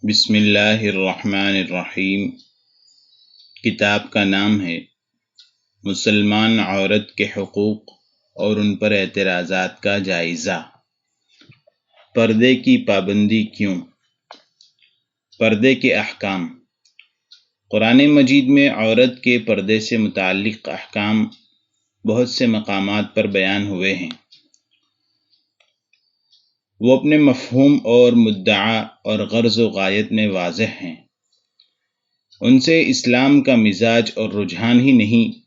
بسم اللہ الرحمن الرحیم۔ کتاب کا نام ہے مسلمان عورت کے حقوق اور ان پر اعتراضات کا جائزہ۔ پردے کی پابندی کیوں؟ پردے کے احکام۔ قرآن مجید میں عورت کے پردے سے متعلق احکام بہت سے مقامات پر بیان ہوئے ہیں۔ وہ اپنے مفہوم اور مدعا اور غرض و غایت میں واضح ہیں۔ ان سے اسلام کا مزاج اور رجحان ہی نہیں،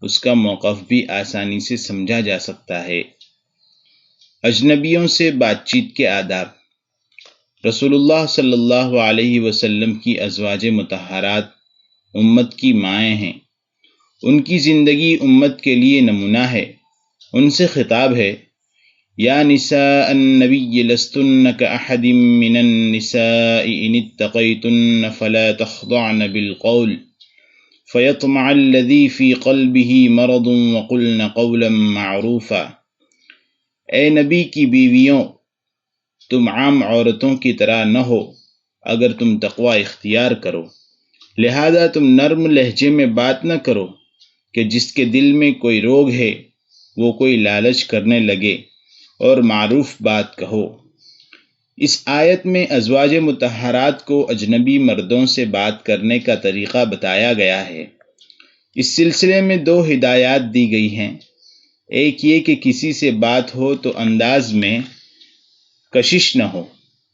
اس کا موقف بھی آسانی سے سمجھا جا سکتا ہے۔ اجنبیوں سے بات چیت کے آداب۔ رسول اللہ صلی اللہ علیہ وسلم کی ازواج مطہرات امت کی مائیں ہیں۔ ان کی زندگی امت کے لیے نمونہ ہے۔ ان سے خطاب ہے، یا نساء النبی لستن کأحد من النساء ان اتقیتن فلا تخضعن بالقول فیطمع الذی فی قلبہ مرض وقلن قولا معروفا۔ اے نبی کی بیویوں، تم عام عورتوں کی طرح نہ ہو اگر تم تقوی اختیار کرو، لہذا تم نرم لہجے میں بات نہ کرو کہ جس کے دل میں کوئی روگ ہے وہ کوئی لالچ کرنے لگے، اور معروف بات کہو۔ اس آیت میں ازواج مطہرات کو اجنبی مردوں سے بات کرنے کا طریقہ بتایا گیا ہے۔ اس سلسلے میں دو ہدایات دی گئی ہیں۔ ایک یہ کہ کسی سے بات ہو تو انداز میں کشش نہ ہو،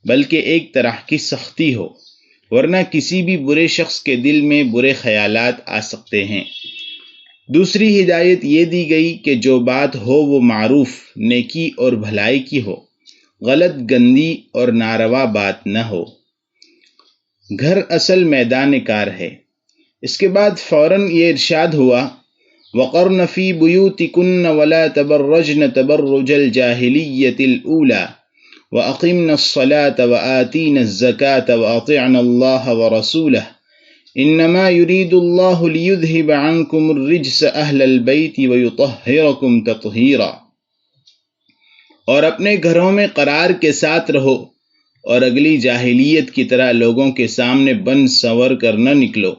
بلکہ ایک طرح کی سختی ہو، ورنہ کسی بھی برے شخص کے دل میں برے خیالات آ سکتے ہیں۔ دوسری ہدایت یہ دی گئی کہ جو بات ہو وہ معروف، نیکی اور بھلائی کی ہو، غلط، گندی اور ناروا بات نہ ہو۔ گھر اصل میدان کار ہے۔ اس کے بعد فوراً یہ ارشاد ہوا، وَقَرْنَ فِي بُيُوتِكُنَّ وَلَا تَبَرَّجْنَ تَبَرُّجَ الْجَاهِلِيَّةِ الْأُولَى وَأَقِمْنَ الصَّلَاةَ وَآتِينَ الزَّكَاةَ وَأَطِعْنَ اللَّهَ وَرَسُولَهُ انما يريد الله ليذهب عنكم الرجس اہل البيت ويطهركم تطہیرا۔ اور اپنے گھروں میں قرار کے ساتھ رہو اور اگلی جاہلیت کی طرح لوگوں کے سامنے بن سنور کر نہ نکلو۔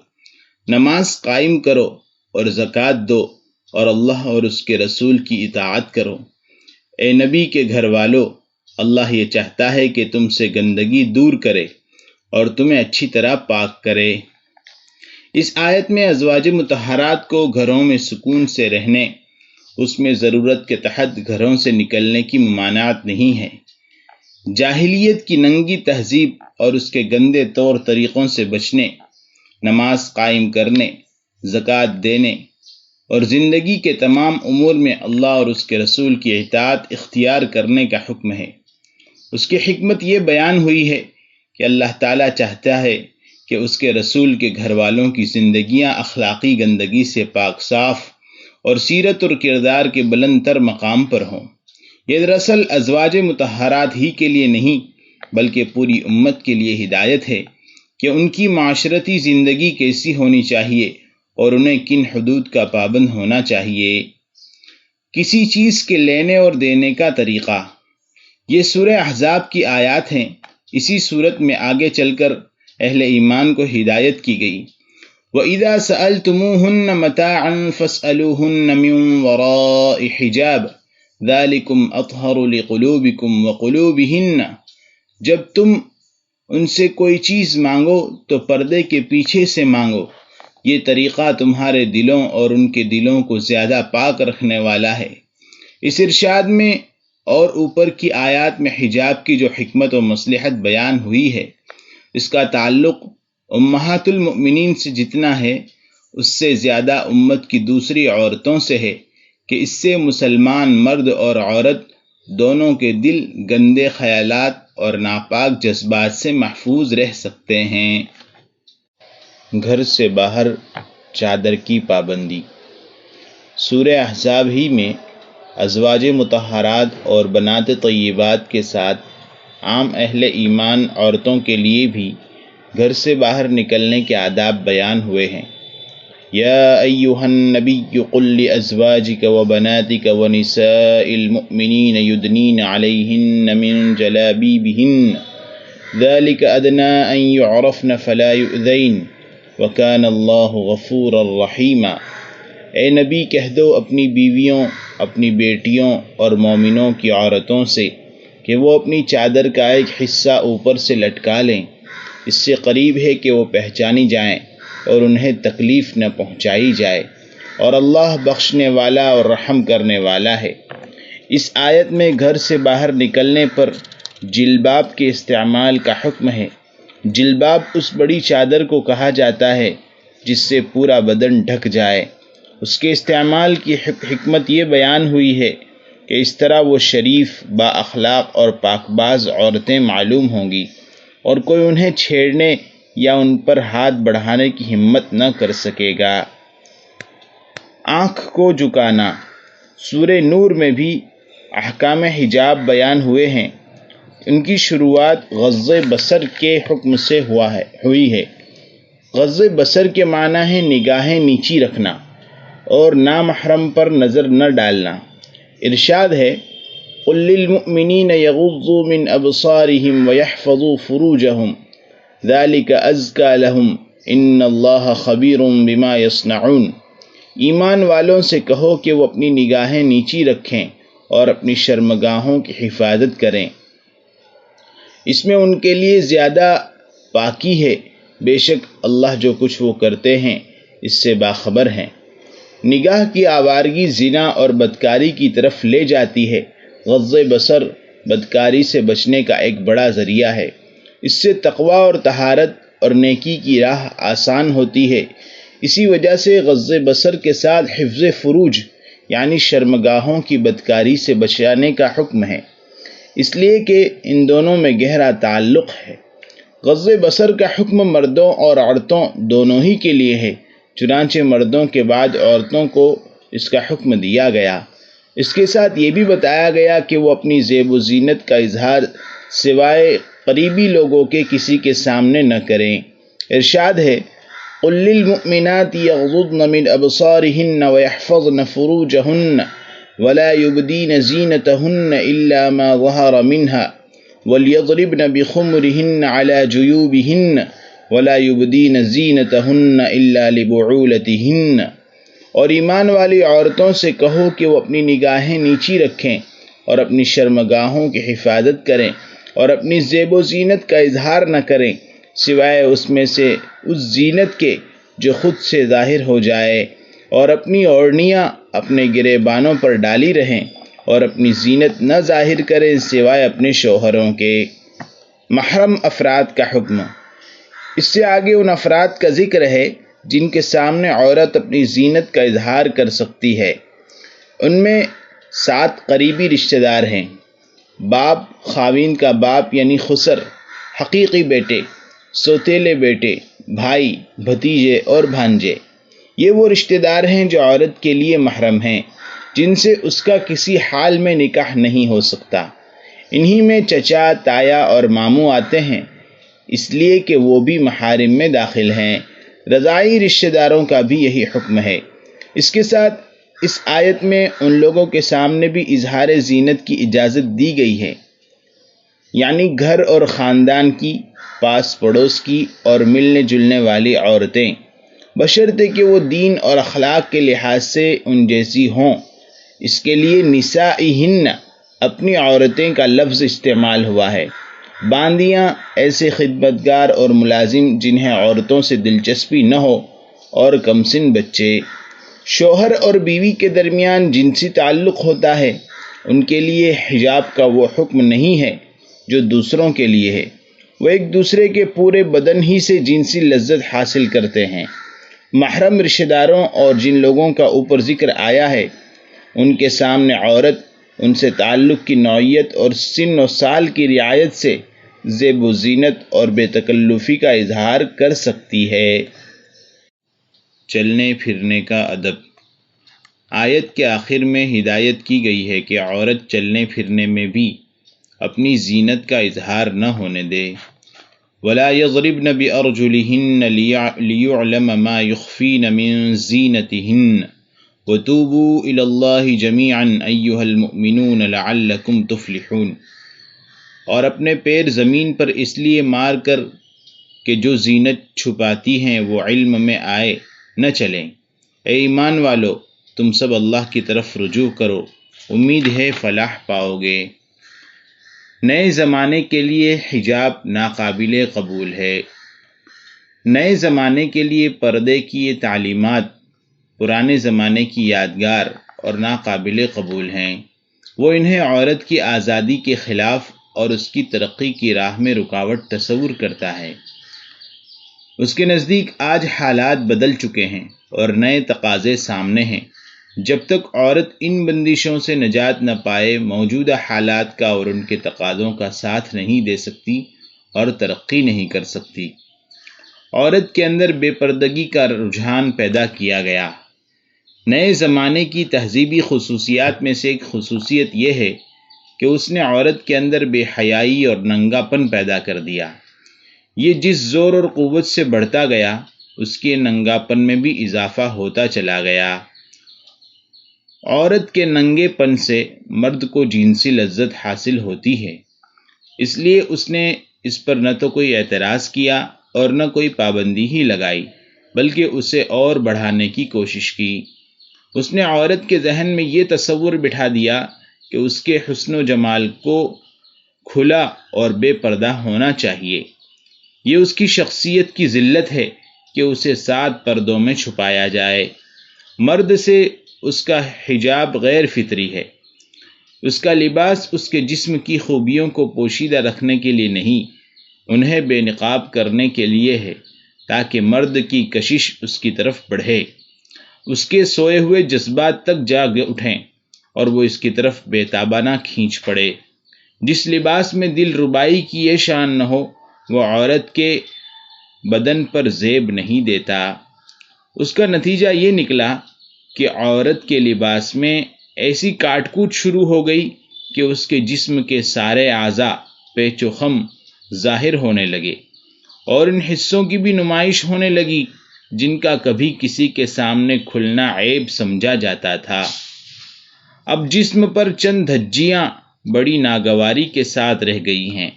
نماز قائم کرو اور زکوٰۃ دو اور اللہ اور اس کے رسول کی اطاعت کرو۔ اے نبی کے گھر والو، اللہ یہ چاہتا ہے کہ تم سے گندگی دور کرے اور تمہیں اچھی طرح پاک کرے۔ اس آیت میں ازواج مطہرات کو گھروں میں سکون سے رہنے، اس میں ضرورت کے تحت گھروں سے نکلنے کی ممانعت نہیں ہے۔ جاہلیت کی ننگی تہذیب اور اس کے گندے طور طریقوں سے بچنے، نماز قائم کرنے، زکوٰۃ دینے اور زندگی کے تمام امور میں اللہ اور اس کے رسول کی اطاعت اختیار کرنے کا حکم ہے۔ اس کی حکمت یہ بیان ہوئی ہے کہ اللہ تعالیٰ چاہتا ہے کہ اس کے رسول کے گھر والوں کی زندگیاں اخلاقی گندگی سے پاک صاف اور سیرت اور کردار کے بلند تر مقام پر ہوں۔ یہ دراصل ازواج مطہرات ہی کے لیے نہیں بلکہ پوری امت کے لیے ہدایت ہے کہ ان کی معاشرتی زندگی کیسی ہونی چاہیے اور انہیں کن حدود کا پابند ہونا چاہیے۔ کسی چیز کے لینے اور دینے کا طریقہ۔ یہ سورہ احزاب کی آیات ہیں۔ اسی صورت میں آگے چل کر اہل ایمان کو ہدایت کی گئی، وَإِذَا سَأَلْتُمُوهُنَّ مَتَاعًا فَاسْأَلُوهُنَّ مِنْ وَرَاءِ حِجَابٍ ذَلِكُمْ أَطْهَرُ لِقُلُوبِكُمْ وَقُلُوبِهِنَّ۔ جب تم ان سے کوئی چیز مانگو تو پردے کے پیچھے سے مانگو، یہ طریقہ تمہارے دلوں اور ان کے دلوں کو زیادہ پاک رکھنے والا ہے۔ اس ارشاد میں اور اوپر کی آیات میں حجاب کی جو حکمت و مصلحت بیان ہوئی ہے، اس کا تعلق امہات المؤمنین سے جتنا ہے اس سے زیادہ امت کی دوسری عورتوں سے ہے کہ اس سے مسلمان مرد اور عورت دونوں کے دل گندے خیالات اور ناپاک جذبات سے محفوظ رہ سکتے ہیں۔ گھر سے باہر چادر کی پابندی۔ سورہ احزاب ہی میں ازواج مطہرات اور بنات طیبات کے ساتھ عام اہل ایمان عورتوں کے لیے بھی گھر سے باہر نکلنے کے آداب بیان ہوئے ہیں۔ یا ایھا النبی قل لازواجک وبناتک ونساء المؤمنین یدنین علیہن من جلابیبہن ذلك ادنى ان يعرفن فلا يؤذين وكان اللہ غفورا رحیما۔ اے نبی کہہ دو اپنی بیویوں، اپنی بیٹیوں اور مومنوں کی عورتوں سے کہ وہ اپنی چادر کا ایک حصہ اوپر سے لٹکا لیں، اس سے قریب ہے کہ وہ پہچانی جائیں اور انہیں تکلیف نہ پہنچائی جائے، اور اللہ بخشنے والا اور رحم کرنے والا ہے۔ اس آیت میں گھر سے باہر نکلنے پر جلباب کے استعمال کا حکم ہے۔ جلباب اس بڑی چادر کو کہا جاتا ہے جس سے پورا بدن ڈھک جائے۔ اس کے استعمال کی حکمت یہ بیان ہوئی ہے کہ اس طرح وہ شریف، با اخلاق اور پاک باز عورتیں معلوم ہوں گی، اور کوئی انہیں چھیڑنے یا ان پر ہاتھ بڑھانے کی ہمت نہ کر سکے گا۔ آنکھ کو جھکانا۔ سورہ نور میں بھی احکام حجاب بیان ہوئے ہیں۔ ان کی شروعات غض بصر کے حکم سے ہوئی ہے۔ غض بصر کے معنی ہے نگاہیں نیچی رکھنا اور نامحرم پر نظر نہ ڈالنا۔ ارشاد ہے قل للمؤمنین یغضوا من ابصارهم ویحفظوا فروجهم ذلک ازکی لهم ان اللہ خبیر بما یصنعون۔ ایمان والوں سے کہو کہ وہ اپنی نگاہیں نیچی رکھیں اور اپنی شرمگاہوں کی حفاظت کریں، اس میں ان کے لیے زیادہ پاکی ہے، بے شک اللہ جو کچھ وہ کرتے ہیں اس سے باخبر ہیں۔ نگاہ کی آوارگی زنا اور بدکاری کی طرف لے جاتی ہے۔ غض بصر بدکاری سے بچنے کا ایک بڑا ذریعہ ہے۔ اس سے تقوی اور طہارت اور نیکی کی راہ آسان ہوتی ہے۔ اسی وجہ سے غض بصر کے ساتھ حفظ فروج یعنی شرمگاہوں کی بدکاری سے بچانے کا حکم ہے، اس لیے کہ ان دونوں میں گہرا تعلق ہے۔ غض بصر کا حکم مردوں اور عورتوں دونوں ہی کے لیے ہے، چنانچہ مردوں کے بعد عورتوں کو اس کا حکم دیا گیا۔ اس کے ساتھ یہ بھی بتایا گیا کہ وہ اپنی زیب و زینت کا اظہار سوائے قریبی لوگوں کے کسی کے سامنے نہ کریں۔ ارشاد ہے قل للمؤمنات یغضضن من ابصارهن ویحفظن فروجهن ولا يبدين زینتهن الا ما ظهر منها وليضربن بخمرهن على جيوبهن ولا يبدين زینتهن الا لبعولتهن۔ اور ایمان والی عورتوں سے کہو کہ وہ اپنی نگاہیں نیچی رکھیں اور اپنی شرمگاہوں کی حفاظت کریں اور اپنی زیب و زینت کا اظہار نہ کریں سوائے اس میں سے اس زینت کے جو خود سے ظاہر ہو جائے، اور اپنی اوڑھنیاں اپنے گریبانوں پر ڈالی رہیں اور اپنی زینت نہ ظاہر کریں سوائے اپنے شوہروں کے۔ محرم افراد کا حکم۔ اس سے آگے ان افراد کا ذکر ہے جن کے سامنے عورت اپنی زینت کا اظہار کر سکتی ہے۔ ان میں 7 قریبی رشتہ دار ہیں۔ باپ، خاوند کا باپ یعنی خسر، حقیقی بیٹے، سوتیلے بیٹے، بھائی، بھتیجے اور بھانجے۔ یہ وہ رشتہ دار ہیں جو عورت کے لیے محرم ہیں، جن سے اس کا کسی حال میں نکاح نہیں ہو سکتا۔ انہی میں چچا، تایا اور ماموں آتے ہیں، اس لیے کہ وہ بھی محارم میں داخل ہیں۔ رضاعی رشتہ داروں کا بھی یہی حکم ہے۔ اس کے ساتھ اس آیت میں ان لوگوں کے سامنے بھی اظہار زینت کی اجازت دی گئی ہے، یعنی گھر اور خاندان کی، پاس پڑوس کی اور ملنے جلنے والی عورتیں، بشرطے کہ وہ دین اور اخلاق کے لحاظ سے ان جیسی ہوں۔ اس کے لیے نسائہن اپنی عورتیں کا لفظ استعمال ہوا ہے۔ باندیاں ایسے خدمتگار اور ملازم جنہیں عورتوں سے دلچسپی نہ ہو، اور کمسن بچے۔ شوہر اور بیوی کے درمیان جنسی تعلق ہوتا ہے، ان کے لیے حجاب کا وہ حکم نہیں ہے جو دوسروں کے لیے ہے۔ وہ ایک دوسرے کے پورے بدن ہی سے جنسی لذت حاصل کرتے ہیں۔ محرم رشتہ داروں اور جن لوگوں کا اوپر ذکر آیا ہے، ان کے سامنے عورت ان سے تعلق کی نوعیت اور سن و سال کی رعایت سے زیب و زینت اور بے تکلفی کا اظہار کر سکتی ہے۔ چلنے پھرنے کا ادب۔ آیت کے آخر میں ہدایت کی گئی ہے کہ عورت چلنے پھرنے میں بھی اپنی زینت کا اظہار نہ ہونے دے۔ وَلَا يَضْرِبْنَ بِأَرْجُلِهِنَّ لِيُعْلَمَ مَا يُخْفِينَ مِن زِينَتِهِنَّ وَتُوبُوا إِلَى اللَّهِ جَمِيعًا أَيُّهَا الْمُؤْمِنُونَ لَعَلَّكُمْ تُفْلِحُونَ۔ اور اپنے پیر زمین پر اس لیے مار کر کہ جو زینت چھپاتی ہیں وہ علم میں آئے نہ چلیں۔ اے ایمان والو، تم سب اللہ کی طرف رجوع کرو، امید ہے فلاح پاؤ گے۔ نئے زمانے کے لیے حجاب ناقابل قبول ہے۔ نئے زمانے کے لیے پردے کی یہ تعلیمات پرانے زمانے کی یادگار اور ناقابل قبول ہیں۔ وہ انہیں عورت کی آزادی کے خلاف اور اس کی ترقی کی راہ میں رکاوٹ تصور کرتا ہے۔ اس کے نزدیک آج حالات بدل چکے ہیں اور نئے تقاضے سامنے ہیں۔ جب تک عورت ان بندشوں سے نجات نہ پائے، موجودہ حالات کا اور ان کے تقاضوں کا ساتھ نہیں دے سکتی اور ترقی نہیں کر سکتی۔ عورت کے اندر بے پردگی کا رجحان پیدا کیا گیا۔ نئے زمانے کی تہذیبی خصوصیات میں سے ایک خصوصیت یہ ہے کہ اس نے عورت کے اندر بے حیائی اور ننگا پن پیدا کر دیا۔ یہ جس زور اور قوت سے بڑھتا گیا، اس کے ننگا پن میں بھی اضافہ ہوتا چلا گیا۔ عورت کے ننگے پن سے مرد کو جنسی لذت حاصل ہوتی ہے، اس لیے اس نے اس پر نہ تو کوئی اعتراض کیا اور نہ کوئی پابندی ہی لگائی، بلکہ اسے اور بڑھانے کی کوشش کی۔ اس نے عورت کے ذہن میں یہ تصور بٹھا دیا کہ اس کے حسن و جمال کو کھلا اور بے پردہ ہونا چاہیے۔ یہ اس کی شخصیت کی ذلت ہے کہ اسے 7 پردوں میں چھپایا جائے۔ مرد سے اس کا حجاب غیر فطری ہے۔ اس کا لباس اس کے جسم کی خوبیوں کو پوشیدہ رکھنے کے لیے نہیں، انہیں بے نقاب کرنے کے لیے ہے، تاکہ مرد کی کشش اس کی طرف بڑھے، اس کے سوئے ہوئے جذبات تک جاگ اٹھیں اور وہ اس کی طرف بے تابانہ کھینچ پڑے۔ جس لباس میں دل ربائی کی یہ شان نہ ہو، وہ عورت کے بدن پر زیب نہیں دیتا۔ اس کا نتیجہ یہ نکلا کہ عورت کے لباس میں ایسی کاٹ کوٹ شروع ہو گئی کہ اس کے جسم کے سارے اعضاء پیچ و خم ظاہر ہونے لگے، اور ان حصوں کی بھی نمائش ہونے لگی جن کا کبھی کسی کے سامنے کھلنا عیب سمجھا جاتا تھا۔ اب جسم پر چند دھجیاں بڑی ناگواری کے ساتھ رہ گئی ہیں،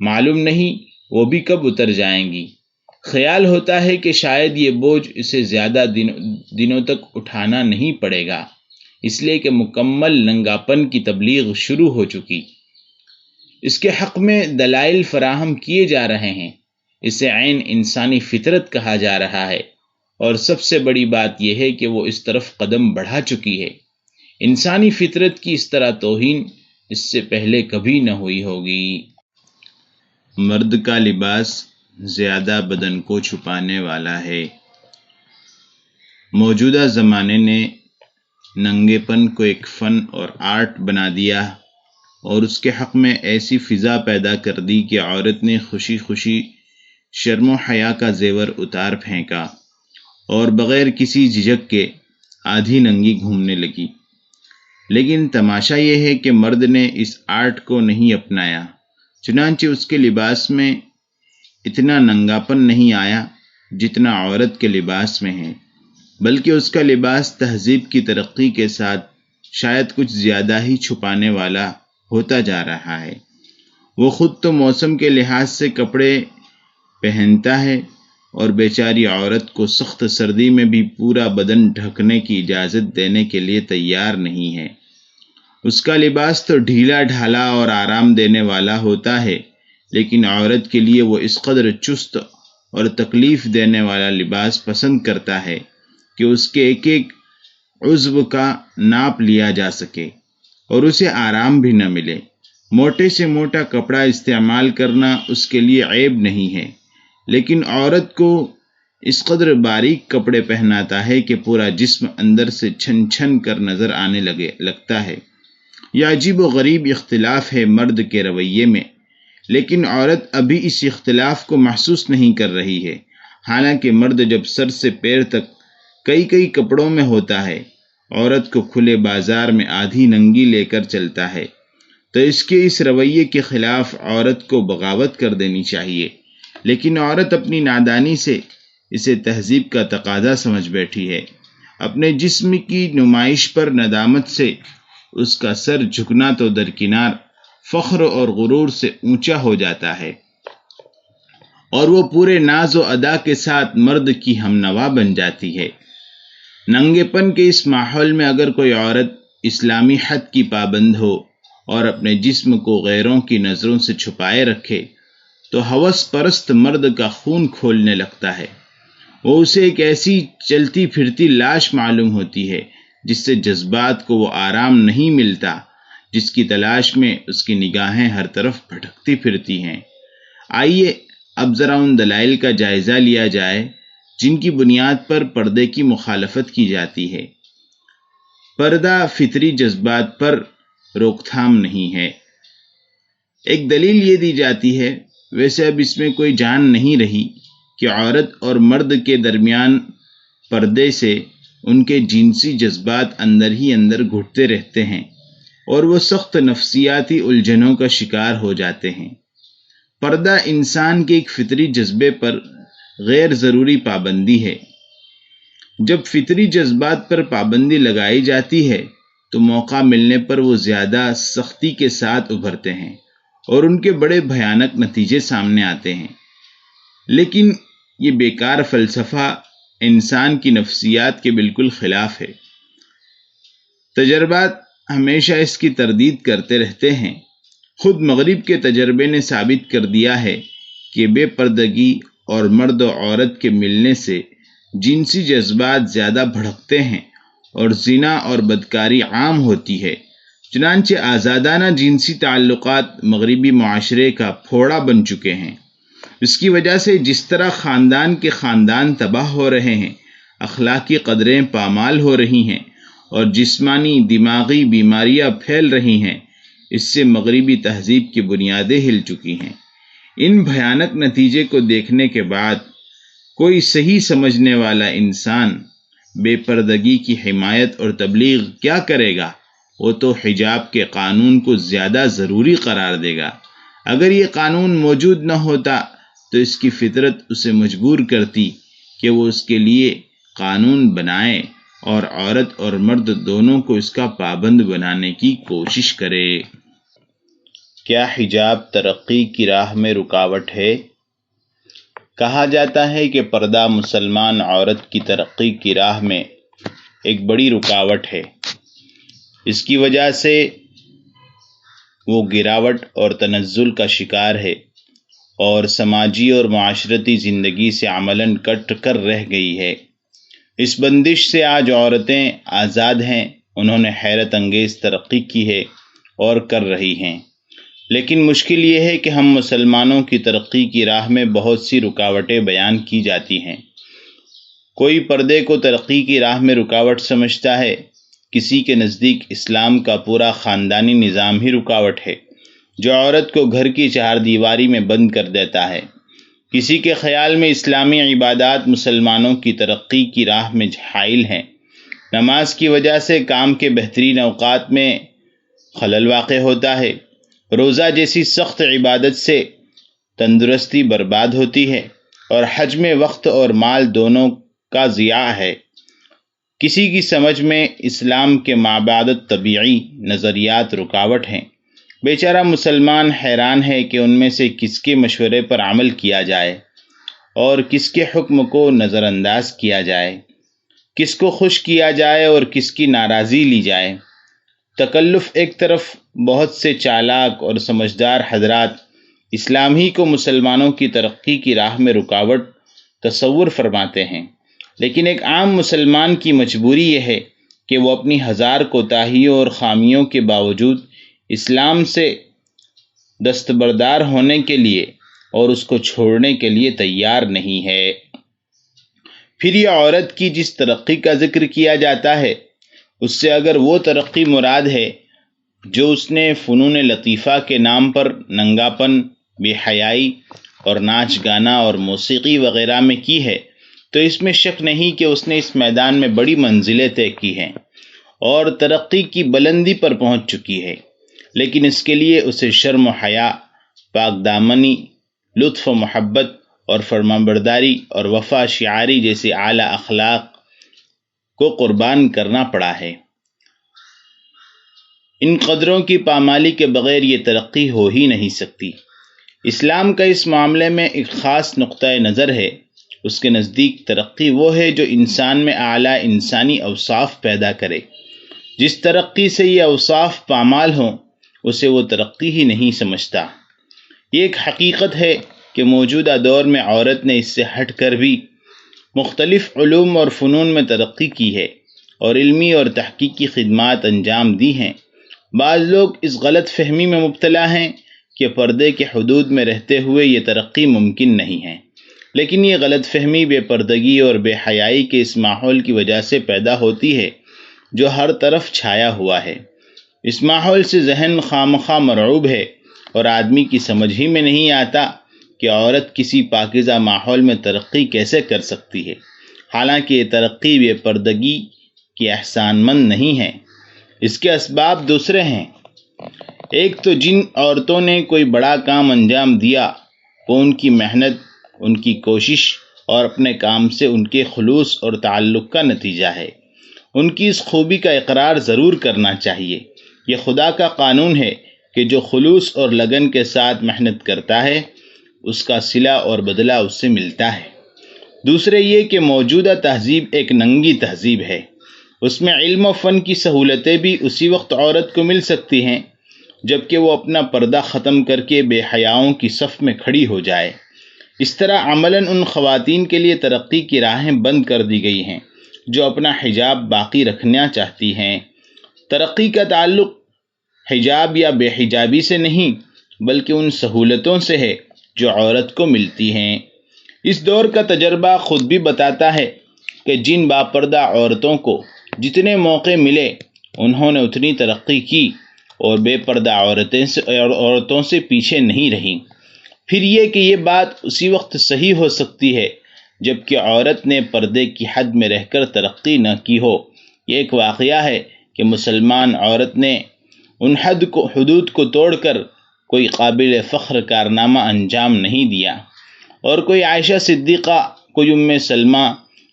معلوم نہیں وہ بھی کب اتر جائیں گی۔ خیال ہوتا ہے کہ شاید یہ بوجھ اسے زیادہ دنوں تک اٹھانا نہیں پڑے گا، اس لیے کہ مکمل ننگاپن کی تبلیغ شروع ہو چکی۔ اس کے حق میں دلائل فراہم کیے جا رہے ہیں۔ اسے عین انسانی فطرت کہا جا رہا ہے، اور سب سے بڑی بات یہ ہے کہ وہ اس طرف قدم بڑھا چکی ہے۔ انسانی فطرت کی اس طرح توہین اس سے پہلے کبھی نہ ہوئی ہوگی۔ مرد کا لباس زیادہ بدن کو چھپانے والا ہے۔ موجودہ زمانے نے ننگے پن کو ایک فن اور آرٹ بنا دیا اور اس کے حق میں ایسی فضا پیدا کر دی کہ عورت نے خوشی خوشی شرم و حیا کا زیور اتار پھینکا اور بغیر کسی جھجک کے آدھی ننگی گھومنے لگی۔ لیکن تماشا یہ ہے کہ مرد نے اس آرٹ کو نہیں اپنایا، چنانچہ اس کے لباس میں اتنا ننگاپن نہیں آیا جتنا عورت کے لباس میں ہے، بلکہ اس کا لباس تہذیب کی ترقی کے ساتھ شاید کچھ زیادہ ہی چھپانے والا ہوتا جا رہا ہے۔ وہ خود تو موسم کے لحاظ سے کپڑے پہنتا ہے اور بیچاری عورت کو سخت سردی میں بھی پورا بدن ڈھکنے کی اجازت دینے کے لیے تیار نہیں ہے۔ اس کا لباس تو ڈھیلا ڈھالا اور آرام دینے والا ہوتا ہے، لیکن عورت کے لیے وہ اس قدر چست اور تکلیف دینے والا لباس پسند کرتا ہے کہ اس کے ایک ایک عضو کا ناپ لیا جا سکے اور اسے آرام بھی نہ ملے۔ موٹے سے موٹا کپڑا استعمال کرنا اس کے لیے عیب نہیں ہے، لیکن عورت کو اس قدر باریک کپڑے پہناتا ہے کہ پورا جسم اندر سے چھن چھن کر نظر آنے لگتا ہے۔ یہ عجیب و غریب اختلاف ہے مرد کے رویے میں، لیکن عورت ابھی اس اختلاف کو محسوس نہیں کر رہی ہے۔ حالانکہ مرد جب سر سے پیر تک کئی کپڑوں میں ہوتا ہے، عورت کو کھلے بازار میں آدھی ننگی لے کر چلتا ہے، تو اس کے اس رویے کے خلاف عورت کو بغاوت کر دینی چاہیے۔ لیکن عورت اپنی نادانی سے اسے تہذیب کا تقاضا سمجھ بیٹھی ہے۔ اپنے جسم کی نمائش پر ندامت سے اس کا سر جھکنا تو درکنار، فخر اور غرور سے اونچا ہو جاتا ہے، اور وہ پورے ناز و ادا کے ساتھ مرد کی ہمنوا بن جاتی ہے۔ ننگے پن کے اس ماحول میں اگر کوئی عورت اسلامی حد کی پابند ہو اور اپنے جسم کو غیروں کی نظروں سے چھپائے رکھے تو ہوس پرست مرد کا خون کھولنے لگتا ہے۔ وہ اسے ایک ایسی چلتی پھرتی لاش معلوم ہوتی ہے جس سے جذبات کو وہ آرام نہیں ملتا، جس کی تلاش میں اس کی نگاہیں ہر طرف بھٹکتی پھرتی ہیں۔ آئیے اب ذرا ان دلائل کا جائزہ لیا جائے جن کی بنیاد پر پردے کی مخالفت کی جاتی ہے۔ پردہ فطری جذبات پر روک تھام نہیں ہے۔ ایک دلیل یہ دی جاتی ہے، ویسے اب اس میں کوئی جان نہیں رہی، کہ عورت اور مرد کے درمیان پردے سے ان کے جنسی جذبات اندر ہی اندر گھٹتے رہتے ہیں اور وہ سخت نفسیاتی الجھنوں کا شکار ہو جاتے ہیں۔ پردہ انسان کے ایک فطری جذبے پر غیر ضروری پابندی ہے۔ جب فطری جذبات پر پابندی لگائی جاتی ہے تو موقع ملنے پر وہ زیادہ سختی کے ساتھ ابھرتے ہیں اور ان کے بڑے بھیانک نتیجے سامنے آتے ہیں۔ لیکن یہ بیکار فلسفہ انسان کی نفسیات کے بالکل خلاف ہے۔ تجربات ہمیشہ اس کی تردید کرتے رہتے ہیں۔ خود مغرب کے تجربے نے ثابت کر دیا ہے کہ بے پردگی اور مرد و عورت کے ملنے سے جنسی جذبات زیادہ بھڑکتے ہیں اور زنا اور بدکاری عام ہوتی ہے۔ چنانچہ آزادانہ جنسی تعلقات مغربی معاشرے کا پھوڑا بن چکے ہیں۔ اس کی وجہ سے جس طرح خاندان کے خاندان تباہ ہو رہے ہیں، اخلاقی قدریں پامال ہو رہی ہیں اور جسمانی دماغی بیماریاں پھیل رہی ہیں، اس سے مغربی تہذیب کی بنیادیں ہل چکی ہیں۔ ان بھیانک نتیجے کو دیکھنے کے بعد کوئی صحیح سمجھنے والا انسان بے پردگی کی حمایت اور تبلیغ کیا کرے گا؟ وہ تو حجاب کے قانون کو زیادہ ضروری قرار دے گا۔ اگر یہ قانون موجود نہ ہوتا تو اس کی فطرت اسے مجبور کرتی کہ وہ اس کے لیے قانون بنائے اور عورت اور مرد دونوں کو اس کا پابند بنانے کی کوشش کرے۔ کیا حجاب ترقی کی راہ میں رکاوٹ ہے؟ کہا جاتا ہے کہ پردہ مسلمان عورت کی ترقی کی راہ میں ایک بڑی رکاوٹ ہے۔ اس کی وجہ سے وہ گراوٹ اور تنزل کا شکار ہے اور سماجی اور معاشرتی زندگی سے عملاً کٹ کر رہ گئی ہے۔ اس بندش سے آج عورتیں آزاد ہیں، انہوں نے حیرت انگیز ترقی کی ہے اور کر رہی ہیں۔ لیکن مشکل یہ ہے کہ ہم مسلمانوں کی ترقی کی راہ میں بہت سی رکاوٹیں بیان کی جاتی ہیں۔ کوئی پردے کو ترقی کی راہ میں رکاوٹ سمجھتا ہے، کسی کے نزدیک اسلام کا پورا خاندانی نظام ہی رکاوٹ ہے جو عورت کو گھر کی چار دیواری میں بند کر دیتا ہے۔ کسی کے خیال میں اسلامی عبادات مسلمانوں کی ترقی کی راہ میں حائل ہیں۔ نماز کی وجہ سے کام کے بہترین اوقات میں خلل واقع ہوتا ہے۔ روزہ جیسی سخت عبادت سے تندرستی برباد ہوتی ہے اور حج میں وقت اور مال دونوں کا ضیاع ہے۔ کسی کی سمجھ میں اسلام کے مابعد طبیعی نظریات رکاوٹ ہیں۔ بیچارہ مسلمان حیران ہے کہ ان میں سے کس کے مشورے پر عمل کیا جائے اور کس کے حکم کو نظر انداز کیا جائے، کس کو خوش کیا جائے اور کس کی ناراضی لی جائے۔ تکلف ایک طرف بہت سے چالاک اور سمجھدار حضرات اسلام ہی کو مسلمانوں کی ترقی کی راہ میں رکاوٹ تصور فرماتے ہیں، لیکن ایک عام مسلمان کی مجبوری یہ ہے کہ وہ اپنی ہزار کوتاہیوں اور خامیوں کے باوجود اسلام سے دستبردار ہونے کے لیے اور اس کو چھوڑنے کے لیے تیار نہیں ہے۔ پھر یہ عورت کی جس ترقی کا ذکر کیا جاتا ہے، اس سے اگر وہ ترقی مراد ہے جو اس نے فنون لطیفہ کے نام پر ننگاپن، بے حیائی اور ناچ گانا اور موسیقی وغیرہ میں کی ہے، تو اس میں شک نہیں کہ اس نے اس میدان میں بڑی منزلیں طے کی ہیں اور ترقی کی بلندی پر پہنچ چکی ہے۔ لیکن اس کے لیے اسے شرم و حیا، پاک دامنی، لطف و محبت اور فرمانبرداری اور وفا شعاری جیسے اعلیٰ اخلاق کو قربان کرنا پڑا ہے۔ ان قدروں کی پامالی کے بغیر یہ ترقی ہو ہی نہیں سکتی۔ اسلام کا اس معاملے میں ایک خاص نقطۂ نظر ہے۔ اس کے نزدیک ترقی وہ ہے جو انسان میں اعلیٰ انسانی اوصاف پیدا کرے۔ جس ترقی سے یہ اوصاف پامال ہوں اسے وہ ترقی ہی نہیں سمجھتا۔ یہ ایک حقیقت ہے کہ موجودہ دور میں عورت نے اس سے ہٹ کر بھی مختلف علوم اور فنون میں ترقی کی ہے اور علمی اور تحقیقی خدمات انجام دی ہیں۔ بعض لوگ اس غلط فہمی میں مبتلا ہیں کہ پردے کے حدود میں رہتے ہوئے یہ ترقی ممکن نہیں ہے، لیکن یہ غلط فہمی بے پردگی اور بے حیائی کے اس ماحول کی وجہ سے پیدا ہوتی ہے جو ہر طرف چھایا ہوا ہے۔ اس ماحول سے ذہن خامخواہ مرعوب ہے اور آدمی کی سمجھ ہی میں نہیں آتا کہ عورت کسی پاکیزہ ماحول میں ترقی کیسے کر سکتی ہے، حالانکہ یہ ترقی بے پردگی کی احسان مند نہیں ہے۔ اس کے اسباب دوسرے ہیں۔ ایک تو جن عورتوں نے کوئی بڑا کام انجام دیا وہ ان کی محنت، ان کی کوشش اور اپنے کام سے ان کے خلوص اور تعلق کا نتیجہ ہے۔ ان کی اس خوبی کا اقرار ضرور کرنا چاہیے۔ یہ خدا کا قانون ہے کہ جو خلوص اور لگن کے ساتھ محنت کرتا ہے اس کا صلہ اور بدلہ اس سے ملتا ہے۔ دوسرے یہ کہ موجودہ تہذیب ایک ننگی تہذیب ہے۔ اس میں علم و فن کی سہولتیں بھی اسی وقت عورت کو مل سکتی ہیں جبکہ وہ اپنا پردہ ختم کر کے بے حیاؤں کی صف میں کھڑی ہو جائے۔ اس طرح عملاً ان خواتین کے لیے ترقی کی راہیں بند کر دی گئی ہیں جو اپنا حجاب باقی رکھنا چاہتی ہیں۔ ترقی کا تعلق حجاب یا بے حجابی سے نہیں بلکہ ان سہولتوں سے ہے جو عورت کو ملتی ہیں۔ اس دور کا تجربہ خود بھی بتاتا ہے کہ جن باپردہ عورتوں کو جتنے موقع ملے انہوں نے اتنی ترقی کی اور بے پردہ عورتوں سے پیچھے نہیں رہیں۔ پھر یہ کہ یہ بات اسی وقت صحیح ہو سکتی ہے جبکہ عورت نے پردے کی حد میں رہ کر ترقی نہ کی ہو۔ یہ ایک واقعہ ہے کہ مسلمان عورت نے ان حدود کو توڑ کر کوئی قابل فخر کارنامہ انجام نہیں دیا، اور کوئی عائشہ صدیقہ، کوئی ام سلمہ،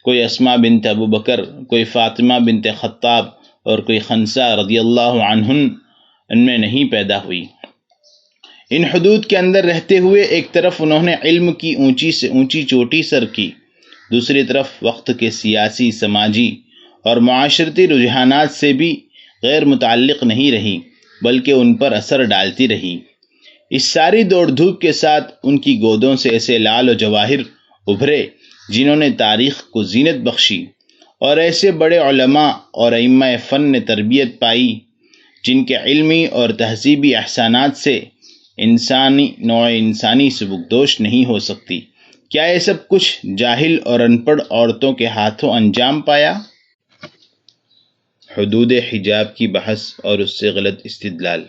کوئی اسماء بنت ابو بکر، کوئی فاطمہ بنت خطاب اور کوئی خنسہ رضی اللہ عنہن ان میں نہیں پیدا ہوئی۔ ان حدود کے اندر رہتے ہوئے ایک طرف انہوں نے علم کی اونچی سے اونچی چوٹی سر کی، دوسری طرف وقت کے سیاسی، سماجی اور معاشرتی رجحانات سے بھی غیر متعلق نہیں رہی بلکہ ان پر اثر ڈالتی رہی۔ اس ساری دوڑ دھوپ کے ساتھ ان کی گودوں سے ایسے لال و جواہر ابھرے جنہوں نے تاریخ کو زینت بخشی، اور ایسے بڑے علماء اور ائمہ فن نے تربیت پائی جن کے علمی اور تہذیبی احسانات سے نوع انسانی سبکدوش نہیں ہو سکتی۔ کیا یہ سب کچھ جاہل اور ان پڑھ عورتوں کے ہاتھوں انجام پایا؟ حدود حجاب کی بحث اور اس سے غلط استدلال۔